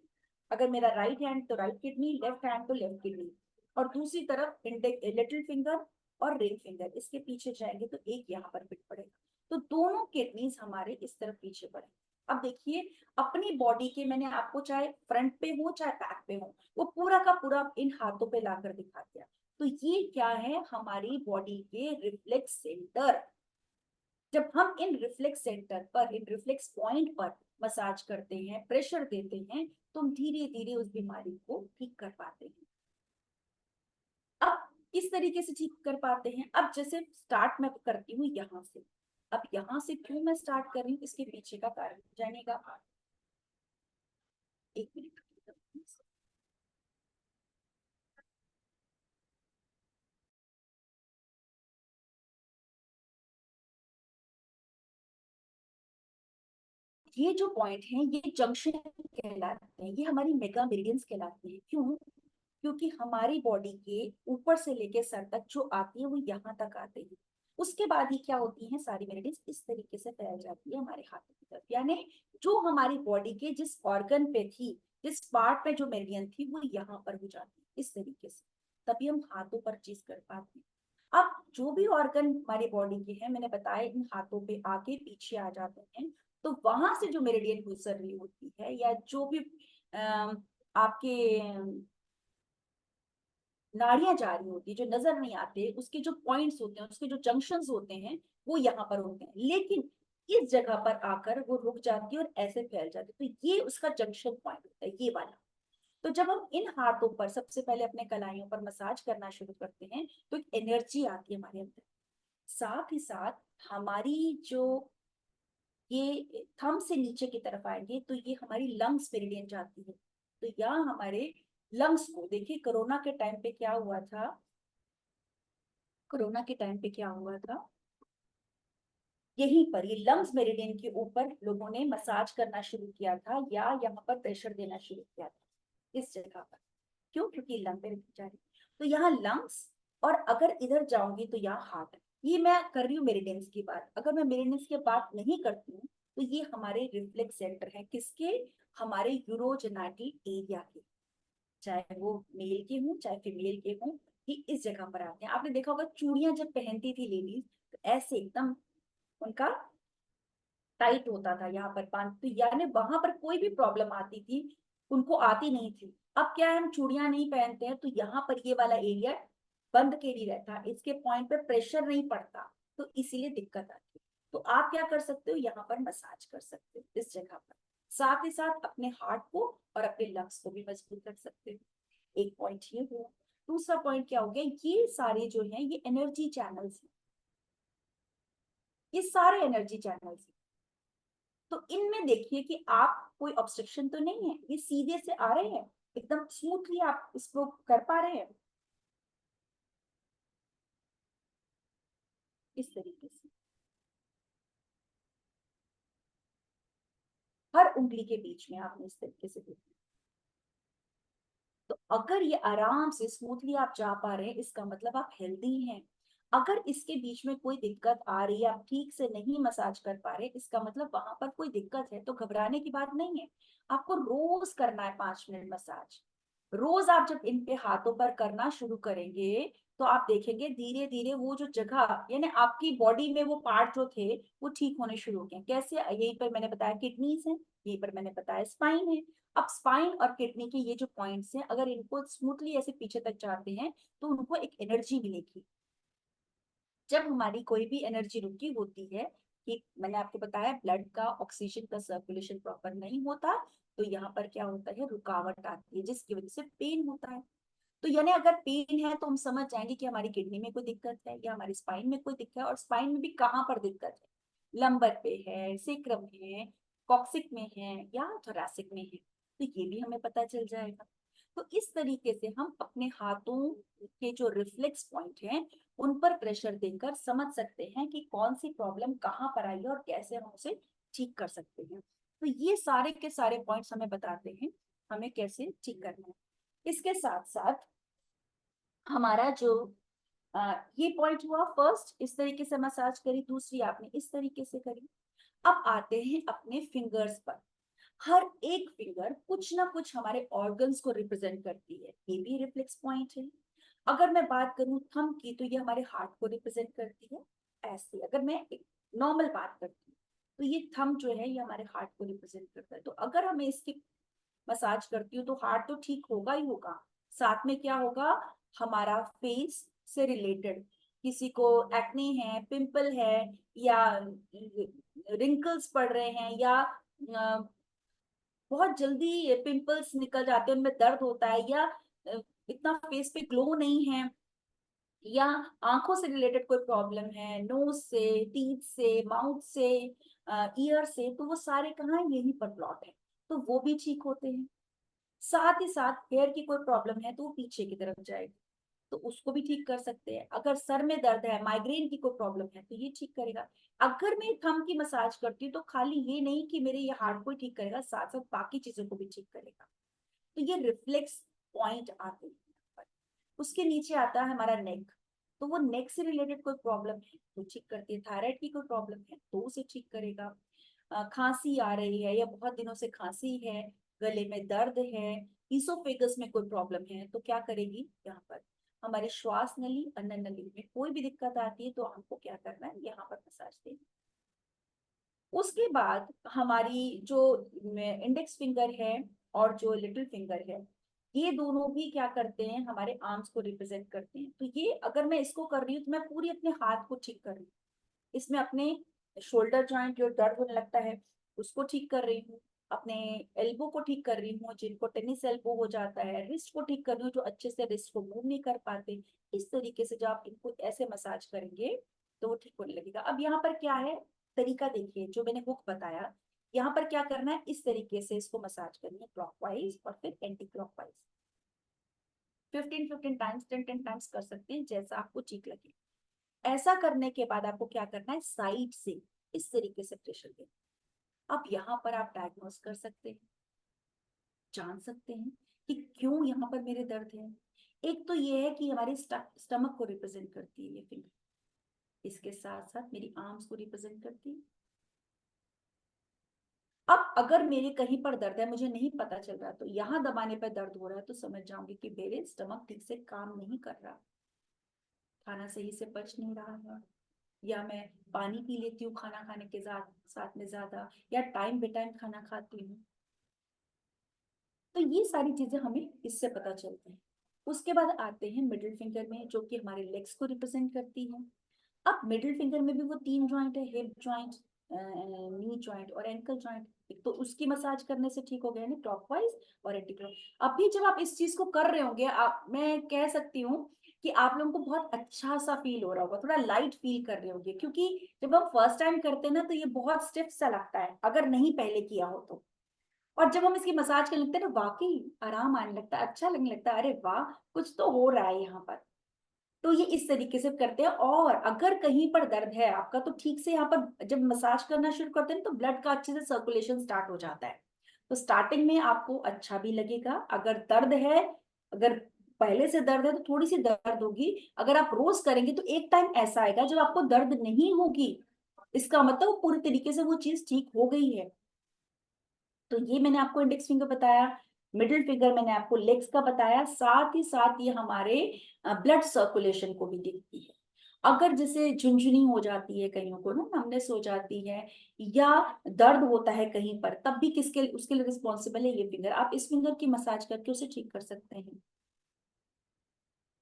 अगर मेरा राइट हैंड तो राइट किडनी, लेफ्ट हैंड तो लेफ्ट किडनी, और दूसरी तरफ लिटिल फिंगर और रिंग फिंगर, इसके पीछे जाएंगे तो एक यहाँ पर फिट पड़ेगा। तो दोनों किडनीज हमारे इस तरफ पीछे पड़े। अब देखिए अपनी बॉडी के, मैंने आपको चाहे फ्रंट पे हो चाहे बैक पे हो, वो पूरा का पूरा इन हाथों पे लाकर दिखा दिया। तो ये क्या है, हमारी बॉडी के रिफ्लेक्स सेंटर। जब हम इन रिफ्लेक्स सेंटर पर, इन रिफ्लेक्स पॉइंट पर मसाज करते हैं, प्रेशर देते हैं, तो हम धीरे धीरे उस बीमारी को ठीक कर पाते हैं। अब किस तरीके से ठीक कर पाते हैं? अब जैसे स्टार्ट मैं करती हूँ यहाँ से। अब यहाँ से क्यों मैं स्टार्ट कर रही हूँ, इसके पीछे का कारण जानेगा। एक मिनट। ये जो पॉइंट है ये जंक्शन कहलाते हैं, ये हमारी मेगा मेरिडियंस कहलाते हैं। क्यों? क्योंकि हमारी बॉडी के ऊपर से लेके सर तक जो आती है वो यहाँ तक आते हैं। उसके बाद ही क्या होती है, सारी मेरिडियंस इस तरीके से फैल जाती है हमारे हाथों की तरफ। यानी जो हमारी बॉडी के जिस ऑर्गन पे थी, जिस पार्ट पे जो मेरिडियन थी, वो यहाँ पर हो जाती है इस तरीके से। तभी हम हाथों पर चीज कर पाते हैं। अब जो भी ऑर्गन हमारी बॉडी के हैं, मैंने बताया इन हाथों पे आगे पीछे आ जाते हैं, तो वहां से जो मेरिडियन गुजर रही होती है, या जो भी आपके नाड़ियां जा रही होती है, जो नजर नहीं आते, उसके जो पॉइंट्स होते हैं, उसके जो जंक्शंस होते हैं, वो यहाँ पर होते हैं। लेकिन इस जगह पर आकर वो रुक जाती है और ऐसे फैल जाती है, तो ये उसका जंक्शन पॉइंट होता है, ये वाला। तो जब हम इन हाथों पर सबसे पहले अपने कलाइयों पर मसाज करना शुरू करते हैं, तो एक एनर्जी आती है हमारे अंदर। साथ ही साथ हमारी जो ये थंब से नीचे की तरफ आएंगे, तो ये हमारी लंग्स मेरिडियन जाती है। तो यहाँ हमारे लंग्स को देखिए, कोरोना के टाइम पे क्या हुआ था, कोरोना के टाइम पे क्या हुआ था, यहीं पर ये लंग्स मेरिडियन के ऊपर लोगों ने मसाज करना शुरू किया था, या यहाँ पर प्रेशर देना शुरू किया था इस जगह पर। क्यों? क्योंकि लंग पे जा रही। तो यहाँ लंग्स, और अगर इधर जाऊंगी तो यहाँ हार्ट। ये मैं कर रही हूँ मेरिडियंस की बात। अगर मैं मेरिडियंस की बात नहीं करती हूँ, तो ये हमारे रिफ्लेक्स सेंटर है, किसके? हमारे यूरोजेनाइटल एरिया के। चाहे वो मेल के हों चाहे फीमेल के हों, ये इस जगह पर आते हैं। आपने देखा होगा चूड़ियां जब पहनती थी लेडीज, तो ऐसे एकदम उनका टाइट होता था, यहाँ पर बांध, तो यानी वहां पर कोई भी प्रॉब्लम आती थी, उनको आती नहीं थी। अब क्या है, हम चूड़ियां नहीं पहनते हैं, तो यहाँ पर ये वाला एरिया बंद के लिए रहता है, इसके पॉइंट पे प्रेशर नहीं पड़ता, तो इसीलिए दिक्कत आती है। तो आप क्या कर सकते हो, यहाँ पर मसाज कर सकते हो इस जगह पर। साथ ही साथ अपने हार्ट को और अपने लंग्स को भी मजबूत रख सकते हो। एक पॉइंट ये हुआ। दूसरा पॉइंट क्या हो गया, ये सारे जो है ये एनर्जी चैनल्स हैं, ये सारे एनर्जी चैनल्स। तो इनमें देखिए कि आप कोई ऑब्स्ट्रक्शन तो नहीं है, ये सीधे से आ रहे हैं, एकदम स्मूथली आप इसको कर पा रहे हैं इस तरीके से। हर उंगली के बीच में आपने इस तरीके से देखना। तो अगर ये आराम से स्मूथली आप जा पा रहे हैं, इसका मतलब आप हेल्दी हैं। अगर इसके बीच में कोई दिक्कत आ रही है, आप ठीक से नहीं मसाज कर पा रहे, इसका मतलब वहां पर कोई दिक्कत है। तो घबराने की बात नहीं है, आपको रोज करना है 5 मिनट मसाज। रोज आप जब इन पे हाथों पर करना शुरू करेंगे, तो आप देखेंगे धीरे धीरे वो जो जगह, यानी आपकी बॉडी में वो पार्ट जो थे, वो ठीक होने शुरू हो गए। कैसे? यहीं पर मैंने बताया किडनीज है, यहीं पर मैंने बताया स्पाइन है। अब स्पाइन और किडनी के ये जो पॉइंट्स हैं, अगर इनको स्मूथली ऐसे पीछे तक जाते हैं, तो उनको एक एनर्जी मिलेगी। जब हमारी कोई भी एनर्जी रुकी होती है, कि मैंने आपको बताया ब्लड का ऑक्सीजन का सर्कुलेशन प्रॉपर नहीं होता, तो यहाँ पर क्या होता है, रुकावट आती है, जिसकी वजह से पेन होता है। तो यानी अगर पेन है तो हम समझ जाएंगे कि हमारी किडनी में कोई दिक्कत है, या हमारी स्पाइन में कोई दिक्कत है। और स्पाइन में भी कहाँ पर दिक्कत है, लंबर पे है, सेक्रम है, कॉक्सिक में है, या थोरैसिक में है, तो ये भी हमें पता चल जाएगा। तो इस तरीके से हम अपने हाथों के जो रिफ्लेक्स पॉइंट हैं, उन पर प्रेशर देकर समझ सकते हैं कि कौन सी प्रॉब्लम कहाँ पर आई है और कैसे हम उसे ठीक कर सकते हैं। तो ये सारे के सारे पॉइंट्स हमें बताते हैं हमें कैसे ठीक करना है। इसके साथ साथ हमारा जो ये पॉइंट हुआ फर्स्ट, इस तरीके से मसाज करी, दूसरी आपने इस तरीके से करी। अब आते हैं अपने फिंगर्स पर। हर एक फिंगर कुछ ना कुछ हमारे ऑर्गन्स को रिप्रेजेंट करती है, ये भी रिफ्लेक्स पॉइंट है। अगर मैं बात करूं थंब की, तो ये हमारे हार्ट को रिप्रेजेंट करती है। ऐसे अगर मैं नॉर्मल बात करती हूँ, तो ये थंब जो है ये हमारे हार्ट को रिप्रेजेंट करता है। तो अगर हमें इसकी मसाज करती हूँ, तो हार्ट तो ठीक होगा ही होगा, साथ में क्या होगा, हमारा फेस से रिलेटेड, किसी को एक्ने है, पिंपल है, या रिंकल्स पड़ रहे हैं, या बहुत जल्दी पिंपल्स निकल जाते हैं, उनमें दर्द होता है, या इतना फेस पे ग्लो नहीं है, या आंखों से रिलेटेड कोई प्रॉब्लम है, नोज से, टीथ से, माउथ से, ईयर से, तो वो सारे कहाँ है, यहीं पर प्लॉट है, तो वो भी ठीक होते हैं। साथ ही साथ हेयर की कोई प्रॉब्लम है तो वो पीछे की तरफ जाएगी, तो उसको भी ठीक कर सकते हैं। अगर सर में दर्द है, माइग्रेन की कोई प्रॉब्लम है, तो ये ठीक करेगा। अगर मैं थंब की मसाज करती हूँ तो खाली ये नहीं कि मेरे ये हार्ट को ठीक करेगा, साथ साथ बाकी चीजों को भी ठीक करेगा। तो ये रिफ्लेक्स पॉइंट आते हैं। उसके नीचे आता है हमारा नेक, तो वो नेक से रिलेटेड कोई प्रॉब्लम है तो ठीक करती है। थायराइड की कोई प्रॉब्लम है तो उसे ठीक करेगा। खांसी आ रही है या बहुत दिनों से खांसी है, गले में दर्द है, ईसोफेगस में कोई प्रॉब्लम है, तो क्या करेगी, यहाँ पर हमारे श्वास नली, अन्न नली में कोई भी दिक्कत आती है तो हमको क्या करना है, यहाँ पर मसाज देनी। उसके बाद हमारी जो इंडेक्स फिंगर है और जो लिटिल फिंगर है, ये दोनों भी क्या करते हैं, हमारे आर्म्स को रिप्रेजेंट करते हैं। तो ये अगर मैं इसको कर रही हूँ तो मैं पूरी अपने हाथ को ठीक कर रही हूँ। इसमें अपने शोल्डर जॉइंट जो दर्द होने लगता है उसको ठीक कर रही हूँ, अपने एल्बो को ठीक कर रही हूँ, जिनको टेनिस एल्बो हो जाता है, रिस्ट को ठीक कर रही हूँ, जो अच्छे से रिस्ट को मूव नहीं कर पाते। इस तरीके से जब आप इनको ऐसे मसाज करेंगे तो वो ठीक होने लगेगा। अब यहाँ पर क्या है, तरीका देखिए जो मैंने हुक बताया, यहाँ पर क्या करना है, इस तरीके से इसको मसाज करनी है, क्लॉकवाइज और फिर एंटी क्लॉकवाइज। 15 टाइम्स, 10 टाइम्स कर सकते हैं, जैसा आपको ठीक लगे। ऐसा करने के बाद आपको क्या करना है, साइड से इस तरीके से प्रेशर देना। अब यहाँ पर आप डायग्नोस कर सकते हैं, जान सकते हैं कि क्यों यहाँ पर मेरे दर्द है। एक तो ये है कि हमारी स्टमक को रिप्रेजेंट करती है ये फिंगर, इसके साथ साथ मेरी आर्म्स को रिप्रेजेंट करती है। अब अगर मेरे कहीं पर दर्द है, मुझे नहीं पता चल रहा, तो यहाँ दबाने पर दर्द हो रहा है, तो समझ जाऊंगी कि मेरे स्टमक ठीक से काम नहीं कर रहा, खाना सही से पच नहीं रहा है, या मैं पानी पी लेती हूँ खाना खाने के साथ में ज्यादा, या टाइम बे टाइम खाना खाती हूँ। तो ये सारी चीजें हमें इससे पता चलती हैं। उसके बाद आते हैं मिडिल फिंगर में, जो कि हमारे लेग्स को रिप्रेजेंट करती है। अब मिडिल फिंगर में भी वो 3 जॉइंट है, हिप जॉइंट, नी जॉइंट और एंकल जॉइंट। तो उसकी मसाज करने से ठीक हो गया ना, क्लॉकवाइज और एंटी क्लॉक। अभी जब आप इस चीज को कर रहे होंगे, आप, मैं कह सकती हूँ कि आप लोगों को बहुत अच्छा सा फील हो रहा होगा, थोड़ा लाइट फील कर रहे होंगे, क्योंकि जब हम फर्स्ट टाइम करते हैं ना तो ये बहुत स्टिफ सा लगता है अगर नहीं पहले किया हो तो। और जब हम इसकी मसाज करने लगते हैं ना, वाकई आराम आने लगता है, अच्छा लगने लगता है, अरे वाह कुछ तो हो रहा है यहाँ पर। तो ये इस तरीके से करते हैं। और अगर कहीं पर दर्द है आपका, तो ठीक से यहाँ पर जब मसाज करना शुरू करते हैं तो ब्लड का अच्छे से सर्कुलेशन स्टार्ट हो जाता है। तो स्टार्टिंग में आपको अच्छा भी लगेगा। अगर दर्द है, अगर पहले से दर्द है तो थोड़ी सी दर्द होगी। अगर आप रोज करेंगे तो एक टाइम ऐसा आएगा जब आपको दर्द नहीं होगी, इसका मतलब पूरी तरीके से वो चीज ठीक हो गई है। तो ये मैंने आपको इंडेक्स फिंगर बताया, मिडिल फिंगर मैंने आपको लेग्स का बताया, साथ ही साथ ये हमारे ब्लड सर्कुलेशन को भी देखती है। अगर जैसे झुनझुनी हो जाती है कईयों को ना, नमनेस हो जाती है, या दर्द होता है कहीं पर, तब भी किसके उसके लिए रिस्पॉन्सिबल है ये फिंगर। आप इस फिंगर की मसाज करके उसे ठीक कर सकते हैं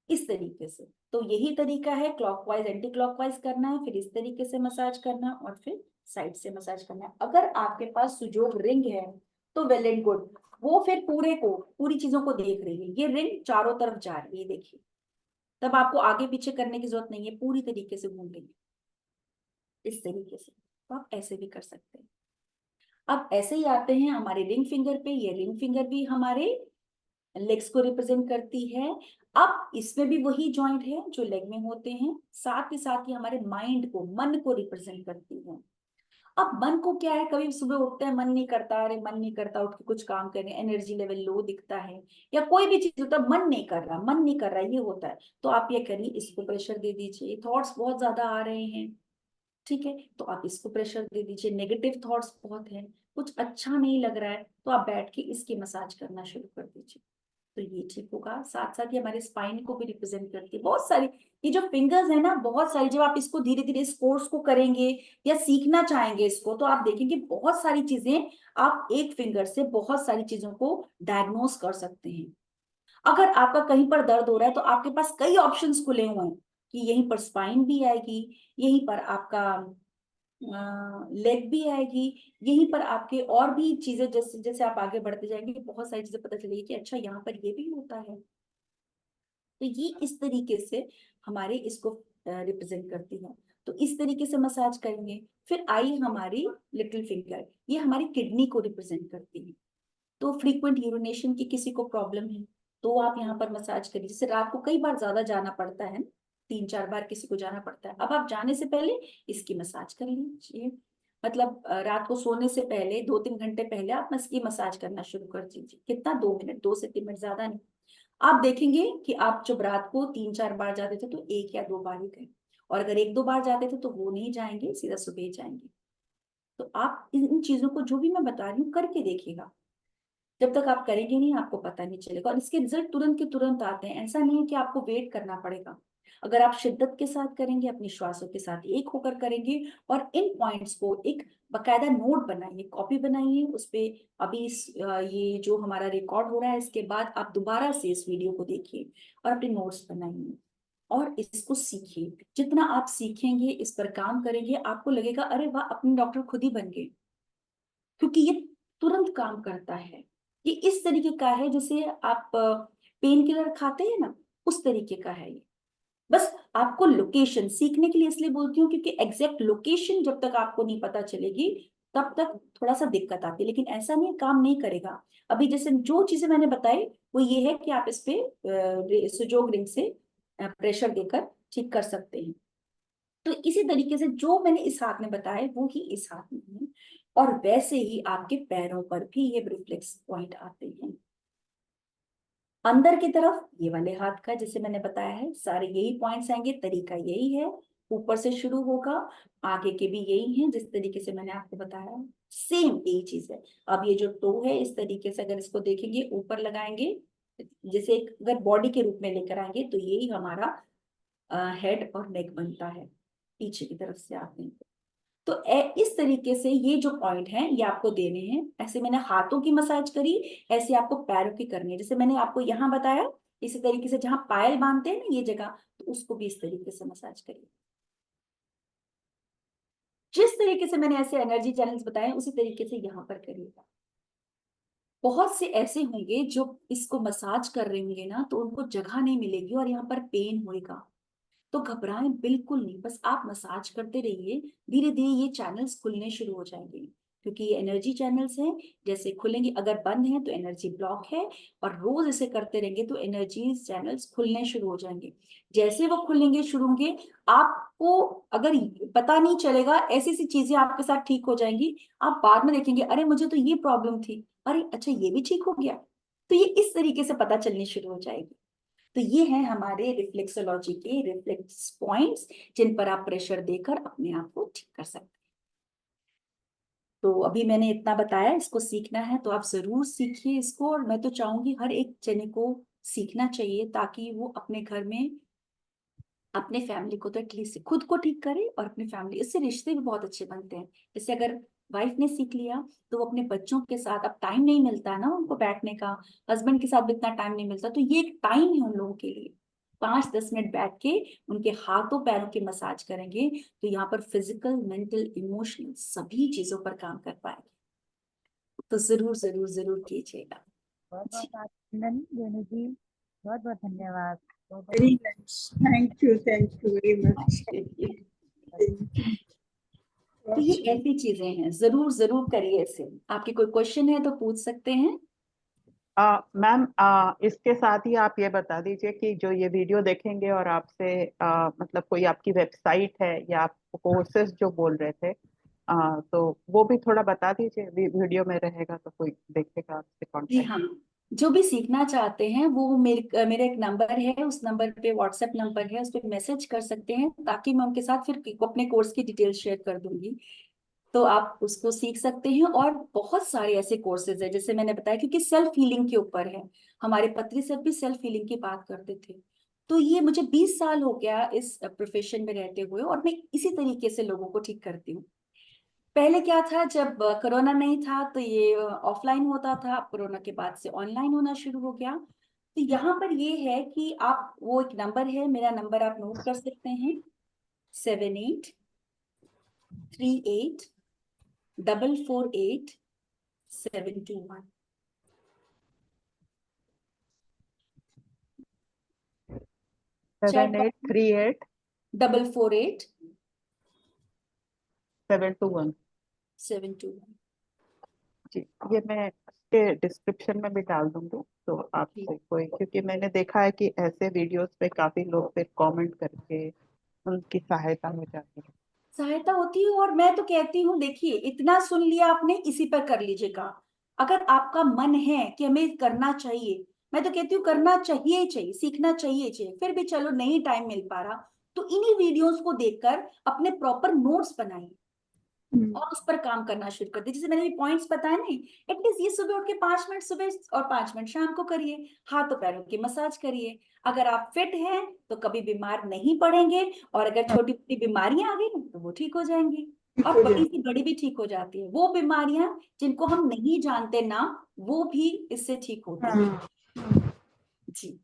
इस तरीके से। तो यही तरीका है, क्लॉकवाइज एंटी क्लॉकवाइज करना है, फिर इस तरीके से मसाज करना है, और फिर साइड से मसाज करना है। अगर आपके पास सुजोग रिंग है तो वेल एंड गुड, वो फिर पूरी चीजों को देख रही है, ये रिंग चारों तरफ जा रही है, देखिए, तब आपको आगे पीछे करने की जरूरत नहीं है, पूरी तरीके से घूम रही है इस तरीके से। तो आप ऐसे भी कर सकते हैं। अब ऐसे ही आते हैं हमारे रिंग फिंगर पे। ये रिंग फिंगर भी हमारे लेग्स को रिप्रेजेंट करती है। अब इसमें भी वही जॉइंट है जो लेग में होते हैं, साथ ही साथ ये हमारे माइंड को, मन को रिप्रेजेंट करती है। अब मन को क्या है, कभी सुबह उठते हैं मन नहीं करता, अरे मन नहीं करता उठ के कुछ काम करने, एनर्जी लेवल लो दिखता है, या कोई भी चीज होता है मन नहीं कर रहा, मन नहीं कर रहा, ये होता है। तो आप ये करिए, इसको प्रेशर दे दीजिए। थॉट्स बहुत ज्यादा आ रहे हैं, ठीक है, तो आप इसको प्रेशर दे दीजिए। नेगेटिव थॉट्स बहुत है, कुछ अच्छा नहीं लग रहा है, तो आप बैठ के इसकी मसाज करना शुरू कर दीजिए, तो ये ठीक होगा। साथ साथ ये हमारे स्पाइन को भी रिप्रेजेंट करती है। बहुत सारी ये जो फिंगर्स है ना, बहुत सारी, जब आप इसको धीरे धीरे इस कोर्स को करेंगे या सीखना चाहेंगे इसको, तो आप देखेंगे बहुत सारी चीजें, आप एक फिंगर से बहुत सारी चीजों को डायग्नोस कर सकते हैं। अगर आपका कहीं पर दर्द हो रहा है तो आपके पास कई ऑप्शंस खुले हुए हैं कि यहीं पर स्पाइन भी आएगी, यहीं पर आपका लेग भी आएगी, यहीं पर आपके और भी चीजें, जैसे जैसे आप आगे बढ़ते जाएंगे बहुत सारी चीजें पता चलेगी कि अच्छा यहाँ पर ये भी होता है। तो ये इस तरीके से हमारे इसको रिप्रेजेंट करती है। तो इस तरीके से मसाज करेंगे। फिर आई हमारी लिटिल फिंगर, ये हमारी किडनी को रिप्रेजेंट करती है। तो फ्रीक्वेंट यूरिनेशन की किसी को प्रॉब्लम है तो आप यहाँ पर मसाज करिए। जैसे रात को कई बार ज्यादा जाना पड़ता है, 3-4 बार किसी को जाना पड़ता है, अब आप जाने से पहले इसकी मसाज कर लीजिए। मतलब रात को सोने से पहले 2-3 घंटे पहले आप इसकी मसाज करना शुरू कर दीजिए। कितना, 2 मिनट, 2 से 3 मिनट, ज्यादा नहीं। आप देखेंगे कि आप जब रात को 3-4 बार जाते थे तो 1 या 2 बार ही गए, और अगर 1-2 बार जाते थे तो वो नहीं जाएंगे, सीधा सुबह जाएंगे। तो आप इन चीजों को जो भी मैं बता रही हूँ करके देखिएगा। जब तक आप करेंगे नहीं आपको पता नहीं चलेगा, और इसके रिजल्ट तुरंत के तुरंत आते हैं। ऐसा नहीं है कि आपको वेट करना पड़ेगा। अगर आप शिद्दत के साथ करेंगे, अपनी श्वासों के साथ एक होकर करेंगे, और इन पॉइंट्स को एक बकायदा नोट बनाइए, कॉपी बनाइए उस पे। अभी ये जो हमारा रिकॉर्ड हो रहा है, इसके बाद आप दोबारा से इस वीडियो को देखिए और अपने नोट्स बनाइए और इसको सीखिए। जितना आप सीखेंगे, इस पर काम करेंगे, आपको लगेगा अरे वाह, अपने डॉक्टर खुद ही बन गए। क्योंकि ये तुरंत काम करता है। ये इस तरीके का है जैसे आप पेन किलर खाते हैं ना, उस तरीके का है ये। बस आपको लोकेशन सीखने के लिए इसलिए बोलती हूँ क्योंकि एग्जैक्ट लोकेशन जब तक आपको नहीं पता चलेगी तब तक थोड़ा सा दिक्कत आती है, लेकिन ऐसा नहीं काम नहीं करेगा। अभी जैसे जो चीजें मैंने बताई वो ये है कि आप इस पे सुजोग रिंग से प्रेशर देकर ठीक कर सकते हैं। तो इसी तरीके से जो मैंने इस हाथ में बताया वो ही इस हाथ में है, और वैसे ही आपके पैरों पर भी ये रिफ्लेक्स पॉइंट आते हैं। अंदर की तरफ ये वाले हाथ का जैसे मैंने बताया है, सारे यही पॉइंट्स आएंगे, तरीका यही है, ऊपर से शुरू होगा, आगे के भी यही है जिस तरीके से मैंने आपको बताया, सेम यही चीज है। अब ये जो टो है, इस तरीके से अगर इसको देखेंगे, ऊपर लगाएंगे, जैसे एक अगर बॉडी के रूप में लेकर आएंगे तो यही हमारा हेड और नेक बनता है, पीछे की तरफ से आते हैं। तो इस तरीके से ये जो पॉइंट है ये आपको देने हैं। ऐसे मैंने हाथों की मसाज करी, ऐसे आपको पैरों की करनी है। जैसे मैंने आपको यहाँ बताया, इसी तरीके से जहां पायल बांधते हैं ना ये जगह, तो उसको भी इस तरीके से मसाज करिए। जिस तरीके से मैंने ऐसे एनर्जी चैनल्स बताए उसी तरीके से यहाँ पर करिएगा। बहुत से ऐसे होंगे जो इसको मसाज कर रहे होंगे ना, तो उनको जगह नहीं मिलेगी और यहाँ पर पेन होएगा। तो घबराएं बिल्कुल नहीं, बस आप मसाज करते रहिए, धीरे धीरे ये चैनल्स खुलने शुरू हो जाएंगे। क्योंकि ये एनर्जी चैनल्स हैं, जैसे खुलेंगे, अगर बंद हैं तो एनर्जी ब्लॉक है, और रोज इसे करते रहेंगे तो एनर्जी चैनल्स खुलने शुरू हो जाएंगे। जैसे वो खुलेंगे शुरू होंगे, आपको अगर पता नहीं चलेगा, ऐसी ऐसी चीजें आपके साथ ठीक हो जाएंगी। आप बाद में देखेंगे अरे मुझे तो ये प्रॉब्लम थी, अरे अच्छा ये भी ठीक हो गया। तो ये इस तरीके से पता चलनी शुरू हो जाएगी। तो ये है हमारे रिफ्लेक्सोलॉजी के रिफ्लेक्स पॉइंट्स, जिन पर आप प्रेशर देकर अपने आप को ठीक कर सकते हैं। तो अभी मैंने इतना बताया, इसको सीखना है तो आप जरूर सीखिए इसको, और मैं तो चाहूंगी हर एक जने को सीखना चाहिए, ताकि वो अपने घर में अपने फैमिली को तो एटलीस्ट खुद को ठीक करे और अपनी फैमिली, इससे रिश्ते भी बहुत अच्छे बनते हैं। जैसे अगर वाइफ ने सीख लिया तो वो अपने बच्चों के साथ, अब टाइम नहीं मिलता है ना उनको बैठने का, हस्बैंड के साथ भी इतना टाइम नहीं मिलता, तो ये एक टाइम है उन लोगों के लिए। 5-10 मिनट बैठ के उनके हाथों पैरों की मसाज करेंगे तो यहाँ पर फिजिकल, मेंटल, इमोशनल सभी चीजों पर काम कर पाएंगे। तो जरूर जरूर जरूर कीजिएगा। बहुत बहुत अभिनंदन रेणु जी, बहुत बहुत धन्यवाद। Very nice. Thank you very much. तो ये ऐसी चीजें हैं, जरूर जरूर करिए इसे। आपके कोई क्वेश्चन है तो पूछ सकते हैं। मैम, इसके साथ ही आप ये बता दीजिए कि जो ये वीडियो देखेंगे और आपसे मतलब कोई आपकी वेबसाइट है या आप कोर्सेज जो बोल रहे थे, तो वो भी थोड़ा बता दीजिए, वीडियो में रहेगा तो कोई देखेगा आपसे जी कांटेक्ट। हाँ, जो भी सीखना चाहते हैं वो मेरा एक नंबर है, उस नंबर पे व्हाट्सएप नंबर है, उस पर मैसेज कर सकते हैं, ताकि मैं उनके साथ फिर अपने कोर्स की डिटेल शेयर कर दूंगी। तो आप उसको सीख सकते हैं। और बहुत सारे ऐसे कोर्सेज है जैसे मैंने बताया, क्योंकि सेल्फ हीलिंग के ऊपर है। हमारे पत्री सर भी सेल्फ हीलिंग की बात करते थे। तो ये मुझे 20 साल हो गया इस प्रोफेशन में रहते हुए, और मैं इसी तरीके से लोगों को ठीक करती हूँ। पहले क्या था, जब कोरोना नहीं था तो ये ऑफलाइन होता था, कोरोना के बाद से ऑनलाइन होना शुरू हो गया। तो यहाँ पर ये है कि आप, वो एक नंबर है, मेरा नंबर आप नोट कर सकते हैं, 7838448721। 7838 448 721। 721। जी, ये मैं इसके डिस्क्रिप्शन में भी डाल दूंगी, तो आपसे कोई, क्योंकि मैंने देखा है कि ऐसे वीडियोस पे काफी लोग फिर कमेंट करके उनकी सहायता हो जाती है। सहायता होती है। और मैं तो कहती हूँ, देखिए इतना सुन लिया आपने, इसी पर कर लीजिएगा। अगर आपका मन है कि हमें करना चाहिए, मैं तो कहती हूँ करना चाहिए ही चाहिए, सीखना चाहिए चाहिए, फिर भी चलो नहीं टाइम मिल पा रहा, तो इन्हीं वीडियोस को देखकर अपने प्रॉपर नोट्स बनाइए और उस पर काम करना शुरू कर दीजिए। जैसे मैंने भी पॉइंट्स बताए नहीं, एटलीस्ट ये सुबह उठ के 5 मिनट सुबह और 5 मिनट शाम को करिए, हाथों पैरों की मसाज करिए। अगर आप फिट हैं तो कभी बीमार नहीं पड़ेंगे, और अगर छोटी छोटी बीमारियां आ गई ना तो वो ठीक हो जाएंगी, और बड़ी सी बड़ी भी ठीक हो जाती है। वो बीमारियां जिनको हम नहीं जानते ना, वो भी इससे ठीक होती है। जी।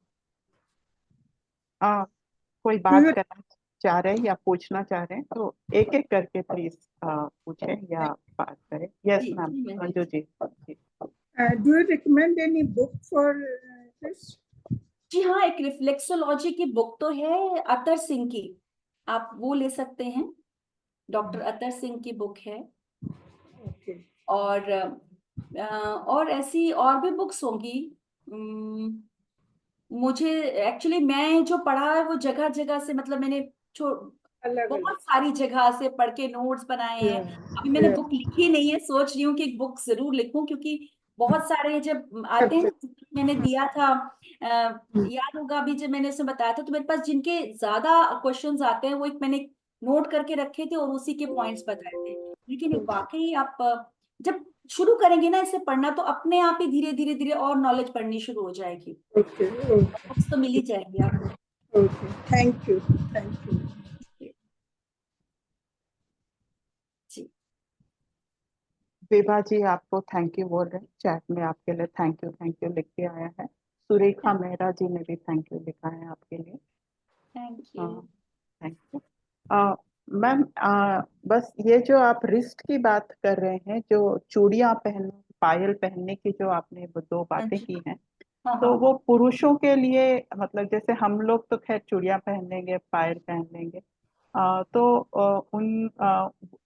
कोई बात करना चाह रहे हैं या पूछना चाह रहे हैं तो एक एक करके प्लीज पूछें या बात करें। यस जी मैम, जी, Manju ji. Do you recommend any book for this? जी हाँ, एक रिफ्लेक्सोलॉजी की बुक तो है अतर सिंह की, आप वो ले सकते हैं। डॉक्टर अतर सिंह की बुक है। Okay. और ऐसी और भी बुक्स होंगी। मुझे एक्चुअली, मैं जो पढ़ा है वो जगह जगह से, मतलब मैंने अलग अलग। बहुत सारी जगह से पढ़ के नोट्स बनाए हैं। अभी मैंने बुक लिखी नहीं है, सोच रही हूँ कि एक बुक जरूर लिखूं, क्योंकि बहुत सारे जब आते हैं ना, मैंने दिया था, याद होगा अभी जब मैंने उसमें बताया था, तो मेरे पास जिनके ज्यादा क्वेश्चंस आते हैं वो एक मैंने नोट करके रखे थे और उसी के पॉइंट्स बताए थे। लेकिन वाकई आप जब शुरू करेंगे ना इसे पढ़ना, तो अपने आप ही धीरे धीरे धीरे और नॉलेज बढ़नी शुरू हो जाएगी। Okay. Okay. बुक्स तो मिल ही जाएंगी आपको। Okay. Thank you. Thank you. जी। विभा जी आपको थैंक यू बोल रहे हैं, चैट में आपके लिए थैंक यू लिख के आया है। सुरेखा मेहरा जी ने भी थैंक यू लिखा है आपके लिए। Thank you. Thank you ma'am. बस ये जो आप रिस्ट की बात कर रहे हैं, जो चूड़ियां पहन, पायल पहनने की जो आपने वो दो हाँ बातें जी। की हैं, हाँ तो हाँ। वो पुरुषों के लिए, मतलब जैसे हम लोग तो खैर चूड़ियां पहन लेंगे, पायल पहन लेंगे, तो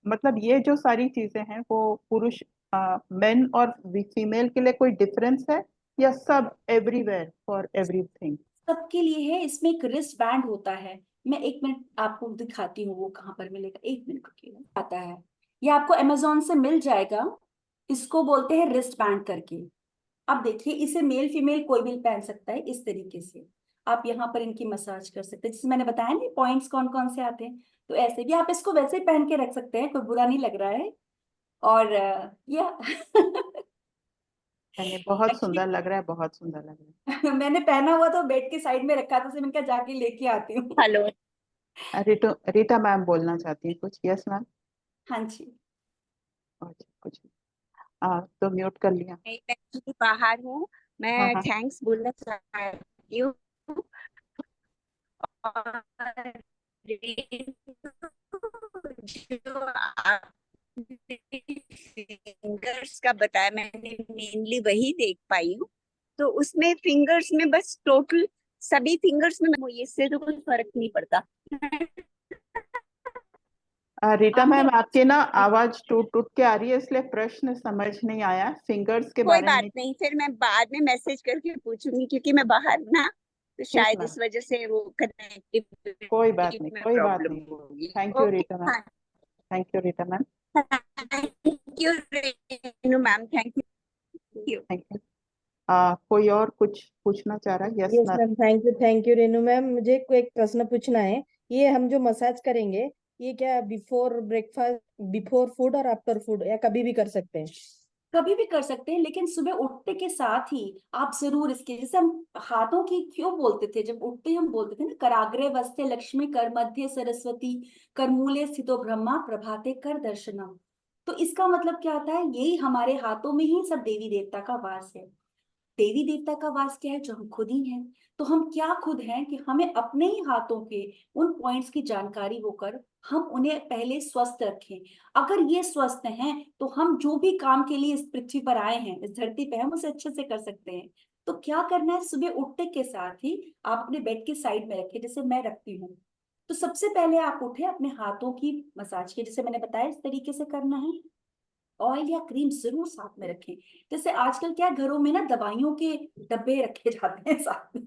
मतलब ये जो सारी चीजें हैं वो पुरुष, मेन और फीमेल के लिए कोई डिफरेंस है या सब एवरीवेयर फॉर एवरीथिंग? सबके लिए है। इसमें एक रिस्ट बैंड होता है, मैं एक मिनट आपको दिखाती हूँ वो कहाँ पर मिलेगा, एक मिनट रुकिएगा। आता है, ये आपको अमेजोन से मिल जाएगा। इसको बोलते हैं रिस्ट बैंड करके। अब देखिए, इसे मेल फीमेल कोई भी पहन सकता है। इस तरीके से आप यहाँ पर इनकी मसाज कर सकते हैं, जैसे मैंने बताया ना पॉइंट्स कौन कौन से आते हैं, तो ऐसे भी आप इसको वैसे ही पहन के रख सकते हैं, कोई बुरा नहीं लग रहा है। और या यानी बहुत एक्चुअली सुंदर लग रहा है, बहुत सुंदर लग रहा मैंने पहना हुआ तो बेड के साइड में रखा था, तो मैंने कहा जाके लेके आती हूँ। हेलो। है। रीटा मैम बोलना चाहती हैं कुछ? Yes ma'am. हाँ जी। अच्छा, कुछ तो म्यूट कर लिया। मैं एक्चुअली बाहर हूँ। हाँ मैं हाँ। थैंक्स बोलना चाहती हूँ। और जो आपने फिंगर्स का बताया, मैंने मेनली वही देख पाई हूँ। तो उसमें फिंगर्स में बस टोटल सभी फिंगर्स में इससे तो कोई फर्क नहीं पड़ता। रीटा आपने मैम आपकी ना आवाज टूट टूट के आ रही है, इसलिए प्रश्न समझ नहीं आया फिंगर्स के कोई बारे बात में। नहीं, फिर मैं बाद में मैसेज करके पूछूंगी, क्योंकि मैं बाहर हूं ना, तो ठीक शायद मैम, इस वजह से वो कोई बात कनेक्टिविटी नहीं, में कोई बात प्रॉब्लम नहीं। होगी। Thank you okay. Rita ma'am. हाँ, thank you Rita ma'am. Thank you Renu ma'am, thank you. Thank you. कोई और कुछ पूछना चाह रहा है? Yes yes ma'am. Ma'am, thank you Renu ma'am. मुझे एक प्रश्न पूछना है। ये हम जो मसाज करेंगे, ये क्या बिफोर ब्रेकफास्ट, बिफोर फूड और आफ्टर फूड, या कभी भी कर सकते हैं? कभी भी कर सकते हैं, लेकिन सुबह उठने के साथ ही आप जरूर इसके, जैसे हम हाथों की क्यों बोलते थे, जब उठते ही हम बोलते थे ना, कराग्रे वस्ते लक्ष्मी, कर मध्य सरस्वती, कर मूले स्थितो ब्रह्मा, प्रभाते कर दर्शनम। तो इसका मतलब क्या आता है, यही हमारे हाथों में ही सब देवी देवता का वास है। देवी देवता का वास क्या है? जो हम खुद ही हैं। तो हम क्या खुद हैं कि हमें अपने ही हाथों के उन पॉइंट्स की जानकारी होकर हम उन्हें पहले स्वस्थ रखें। अगर ये स्वस्थ हैं तो हम जो भी काम के लिए इस पृथ्वी पर आए हैं, इस धरती पे, हम उसे अच्छे से कर सकते हैं। तो क्या करना है? सुबह उठने के साथ ही आप अपने बेड के साइड में रखें, जैसे मैं रखती हूँ। तो सबसे पहले आप उठे, अपने हाथों की मसाज की, जैसे मैंने बताया इस तरीके से करना है। ऑयल या क्रीम जरूर साथ में रखें। जैसे आजकल क्या है, घरों में ना दवाइयों के डब्बे रखे जाते हैं साथ में,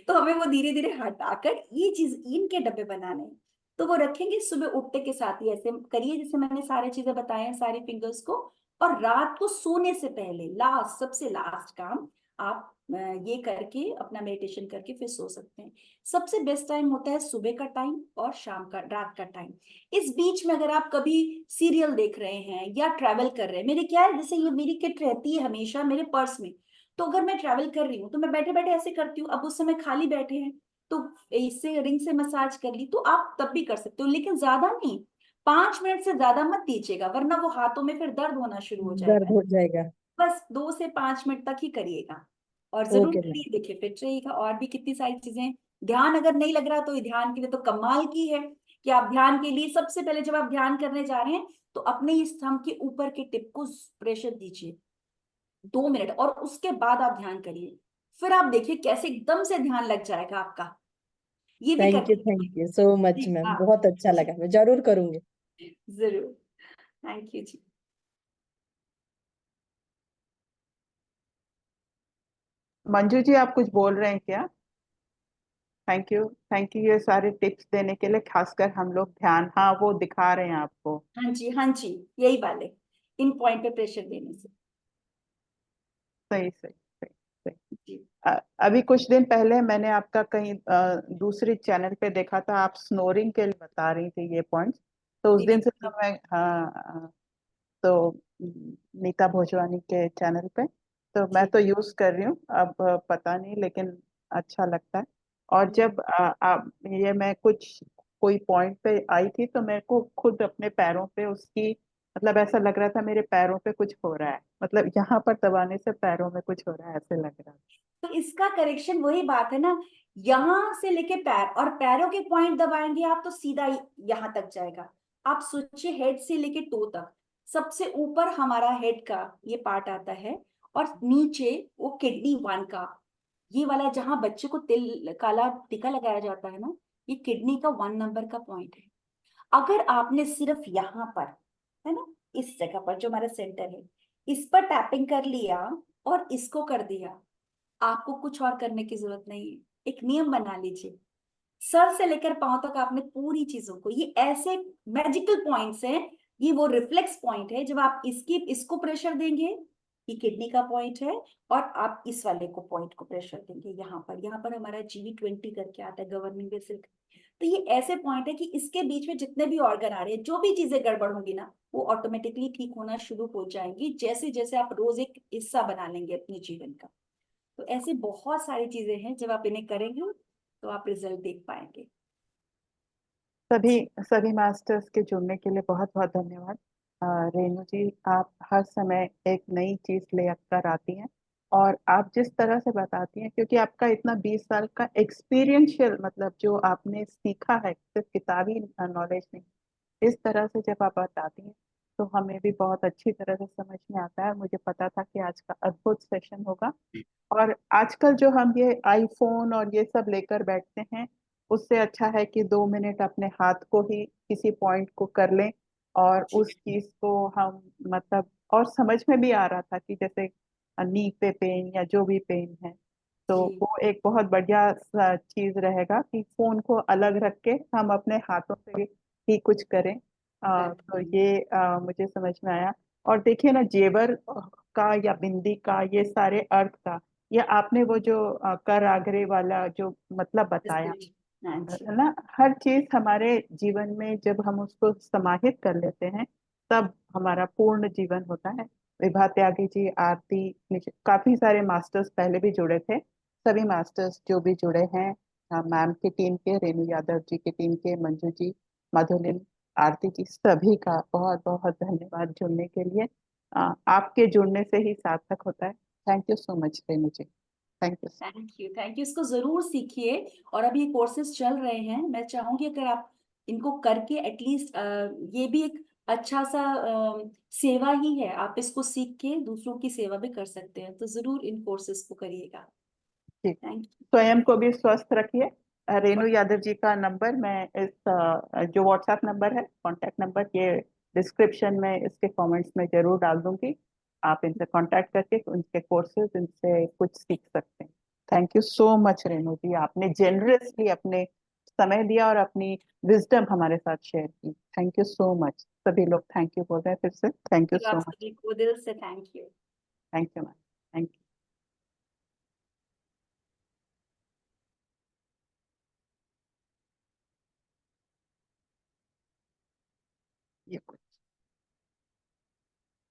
तो हमें वो धीरे धीरे हटाकर ये चीज इनके डब्बे बनाने हैं। तो वो रखेंगे, सुबह उठने के साथ ही ऐसे करिए जैसे मैंने सारी चीजें बताए हैं, सारे फिंगर्स को। और रात को सोने से पहले लास्ट, सबसे लास्ट काम आप ये करके अपना मेडिटेशन करके फिर सो सकते हैं। सबसे बेस्ट टाइम होता है सुबह का टाइम और शाम का, रात का टाइम। इस बीच में अगर आप कभी सीरियल देख रहे हैं या ट्रैवल कर रहे हैं, मेरे क्या है, जैसे ये मेरी किट रहती है हमेशा मेरे पर्स में। तो अगर मैं ट्रैवल कर रही हूँ तो मैं बैठे बैठे ऐसे करती हूँ। अब उस समय खाली बैठे हैं तो इससे रिंग से मसाज कर ली, तो आप तब भी कर सकते हो, लेकिन ज्यादा नहीं। 5 मिनट से ज्यादा मत दीजिएगा, वरना वो हाथों में फिर दर्द होना शुरू हो दर्द जाएगा। हो जाएगा। बस 2 से 5 मिनट तक ही करिएगा और जरूर ओके मैम। करिए, देखिए फिट रहेगा। और भी कितनी सारी चीजें। ध्यान अगर नहीं लग रहा तो ये ध्यान के लिए तो कमाल की है कि आप ध्यान के लिए सबसे पहले जब आप ध्यान करने जा रहे हैं तो अपने इस स्तंभ के ऊपर के टिप को प्रेशर दीजिए 2 मिनट, और उसके बाद आप ध्यान करिए। फिर आप देखिए कैसे एकदम से ध्यान लग जाएगा आपका। ये भी करके थैंक यू सो मच देखिए। मैम, हाँ बहुत अच्छा जी, लगा, मैं जरूर करूंगी। जरूर। थैंक यू जी। मंजू जी, आप कुछ बोल रहे हैं क्या? थैंक यू, थैंक यू ये सारे टिप्स देने के लिए, खासकर हम लोग ध्यान, हाँ वो दिखा रहे हैं आपको। हाँ जी, हाँ जी, यही वाले इन पॉइंट पे प्रेशर देने से। सही सही सही सही। जी अभी कुछ दिन पहले मैंने आपका कहीं दूसरी चैनल पे देखा था, आप स्नोरिंग के लिए बता रही थी ये पॉइंट्स। तो उस जी दिन जी से तो मैं, हाँ, तो नीता भोजवानी के चैनल पे तो मैं जी तो यूज कर रही हूँ अब, पता नहीं लेकिन अच्छा लगता है। और जब ये मैं कुछ कोई पॉइंट पे आई थी तो मेरे को खुद अपने पैरों पे उसकी, मतलब ऐसा लग रहा था मेरे पैरों पे कुछ हो रहा है, मतलब यहाँ पर दबाने से पैरों में कुछ हो रहा है ऐसे लग रहा तो इसका करेक्शन वही बात है ना, यहाँ से लेके पैर, और पैरों के पॉइंट दबाएंगे आप तो सीधा यहाँ तक जाएगा। आप सोचिए हेड से लेके टो तक, सबसे ऊपर हमारा हेड का ये पार्ट आता है, और नीचे वो किडनी वन का ये वाला, जहां बच्चे को तिल काला टीका लगाया जाता है ना, ये किडनी का 1 नंबर का पॉइंट है। अगर आपने सिर्फ यहाँ पर, है ना, इस जगह पर जो हमारा सेंटर है, इस पर टैपिंग कर लिया और इसको कर दिया, आपको कुछ और करने की जरूरत नहीं है। एक नियम बना लीजिए, सर से लेकर पांव तक आपने पूरी चीजों को, ये ऐसे मैजिकल पॉइंट्स हैं, ये वो रिफ्लेक्स पॉइंट है। जब आप इसको प्रेशर देंगे, ये किडनी का पॉइंट है, और आप इस वाले को पॉइंट को प्रेशर देंगे यहाँ पर हमारा GV20 करके आता है, गवर्निंग वेसल। तो ये ऐसे पॉइंट है कि इसके बीच में जितने भी ऑर्गन आ रहे हैं, जो भी चीजें गड़बड़ होंगी ना, वो ऑटोमेटिकली ठीक होना शुरू हो जाएंगी, जैसे जैसे आप रोज एक हिस्सा बना लेंगे अपने जीवन का। तो ऐसे बहुत सारी चीजें हैं, जब आप इन्हें करेंगे तो आप रिजल्ट देख पाएंगे। सभी सभी मास्टर्स के जुड़ने के लिए बहुत बहुत धन्यवाद। रेणु जी, आप हर समय एक नई चीज लेकर आती हैं, और आप जिस तरह से बताती हैं, क्योंकि आपका इतना 20 साल का एक्सपीरियंशियल, मतलब जो आपने सीखा है, सिर्फ किताबी नॉलेज नहीं, इस तरह से जब आप बताती हैं तो हमें भी बहुत अच्छी तरह से समझ में आता है। मुझे पता था कि आज का अद्भुत सेशन होगा। और आजकल जो हम ये आईफोन और ये सब लेकर बैठते हैं, उससे अच्छा है कि 2 मिनट अपने हाथ को ही किसी पॉइंट को कर लें, और उस चीज को हम, मतलब, और समझ में भी आ रहा था कि जैसे नी पे पेन या जो भी पेन है, तो जी वो एक बहुत बढ़िया चीज रहेगा कि फोन को अलग रख के हम अपने हाथों से ही कुछ करें। तो करते ये मुझे समझ में आया। और देखिए ना, जेवर का या बिंदी का, ये सारे अर्थ का, ये आपने वो जो कर आगरे वाला जो मतलब बताया, हैं। हाँ जी, है ना, हर चीज हमारे जीवन में जब हम उसको समाहित कर लेते हैं, तब हमारा पूर्ण जीवन होता है। विभा त्यागी जी, आरती, काफी सारे मास्टर्स पहले भी जुड़े थे, सभी मास्टर्स जो भी जुड़े हैं, मैम की टीम के, रेणु यादव जी की टीम के, मंजू जी, मधुलिन, आरती जी, सभी का बहुत बहुत धन्यवाद जुड़ने के लिए। आपके जुड़ने से ही सार्थक होता है। Thank you so much Renu ji, thank you. Thank you, इसको जरूर सीखिए। और अभी ये कोर्सेज चल रहे हैं, मैं चाहूंगी अगर आप इनको करके एटलीस्ट ये भी एक अच्छा सा सेवा ही है, आप इसको सीख के दूसरों की सेवा भी कर सकते हैं, तो जरूर इन कोर्सेज को करिएगा। जी, थैंक यू। स्वयं को भी स्वस्थ रखिए। रेणु यादव जी का नंबर मैं इस जो व्हाट्सएप नंबर है, कांटेक्ट नंबर, ये डिस्क्रिप्शन में इसके कमेंट्स में जरूर डाल दूंगी। आप इनसे कांटेक्ट करके उनके कोर्सेज इनसे कुछ सीख सकते हैं। Thank you so much Renu ji, आपने जेनरसली अपने समय दिया और अपनी विजडम हमारे साथ शेयर की। Thank you so much. सभी लोग थैंक यू बोल रहे हैं फिर से। थैंक यू सो आप मच। सभी को दिल से thank you. Thank you ma'am, thank you.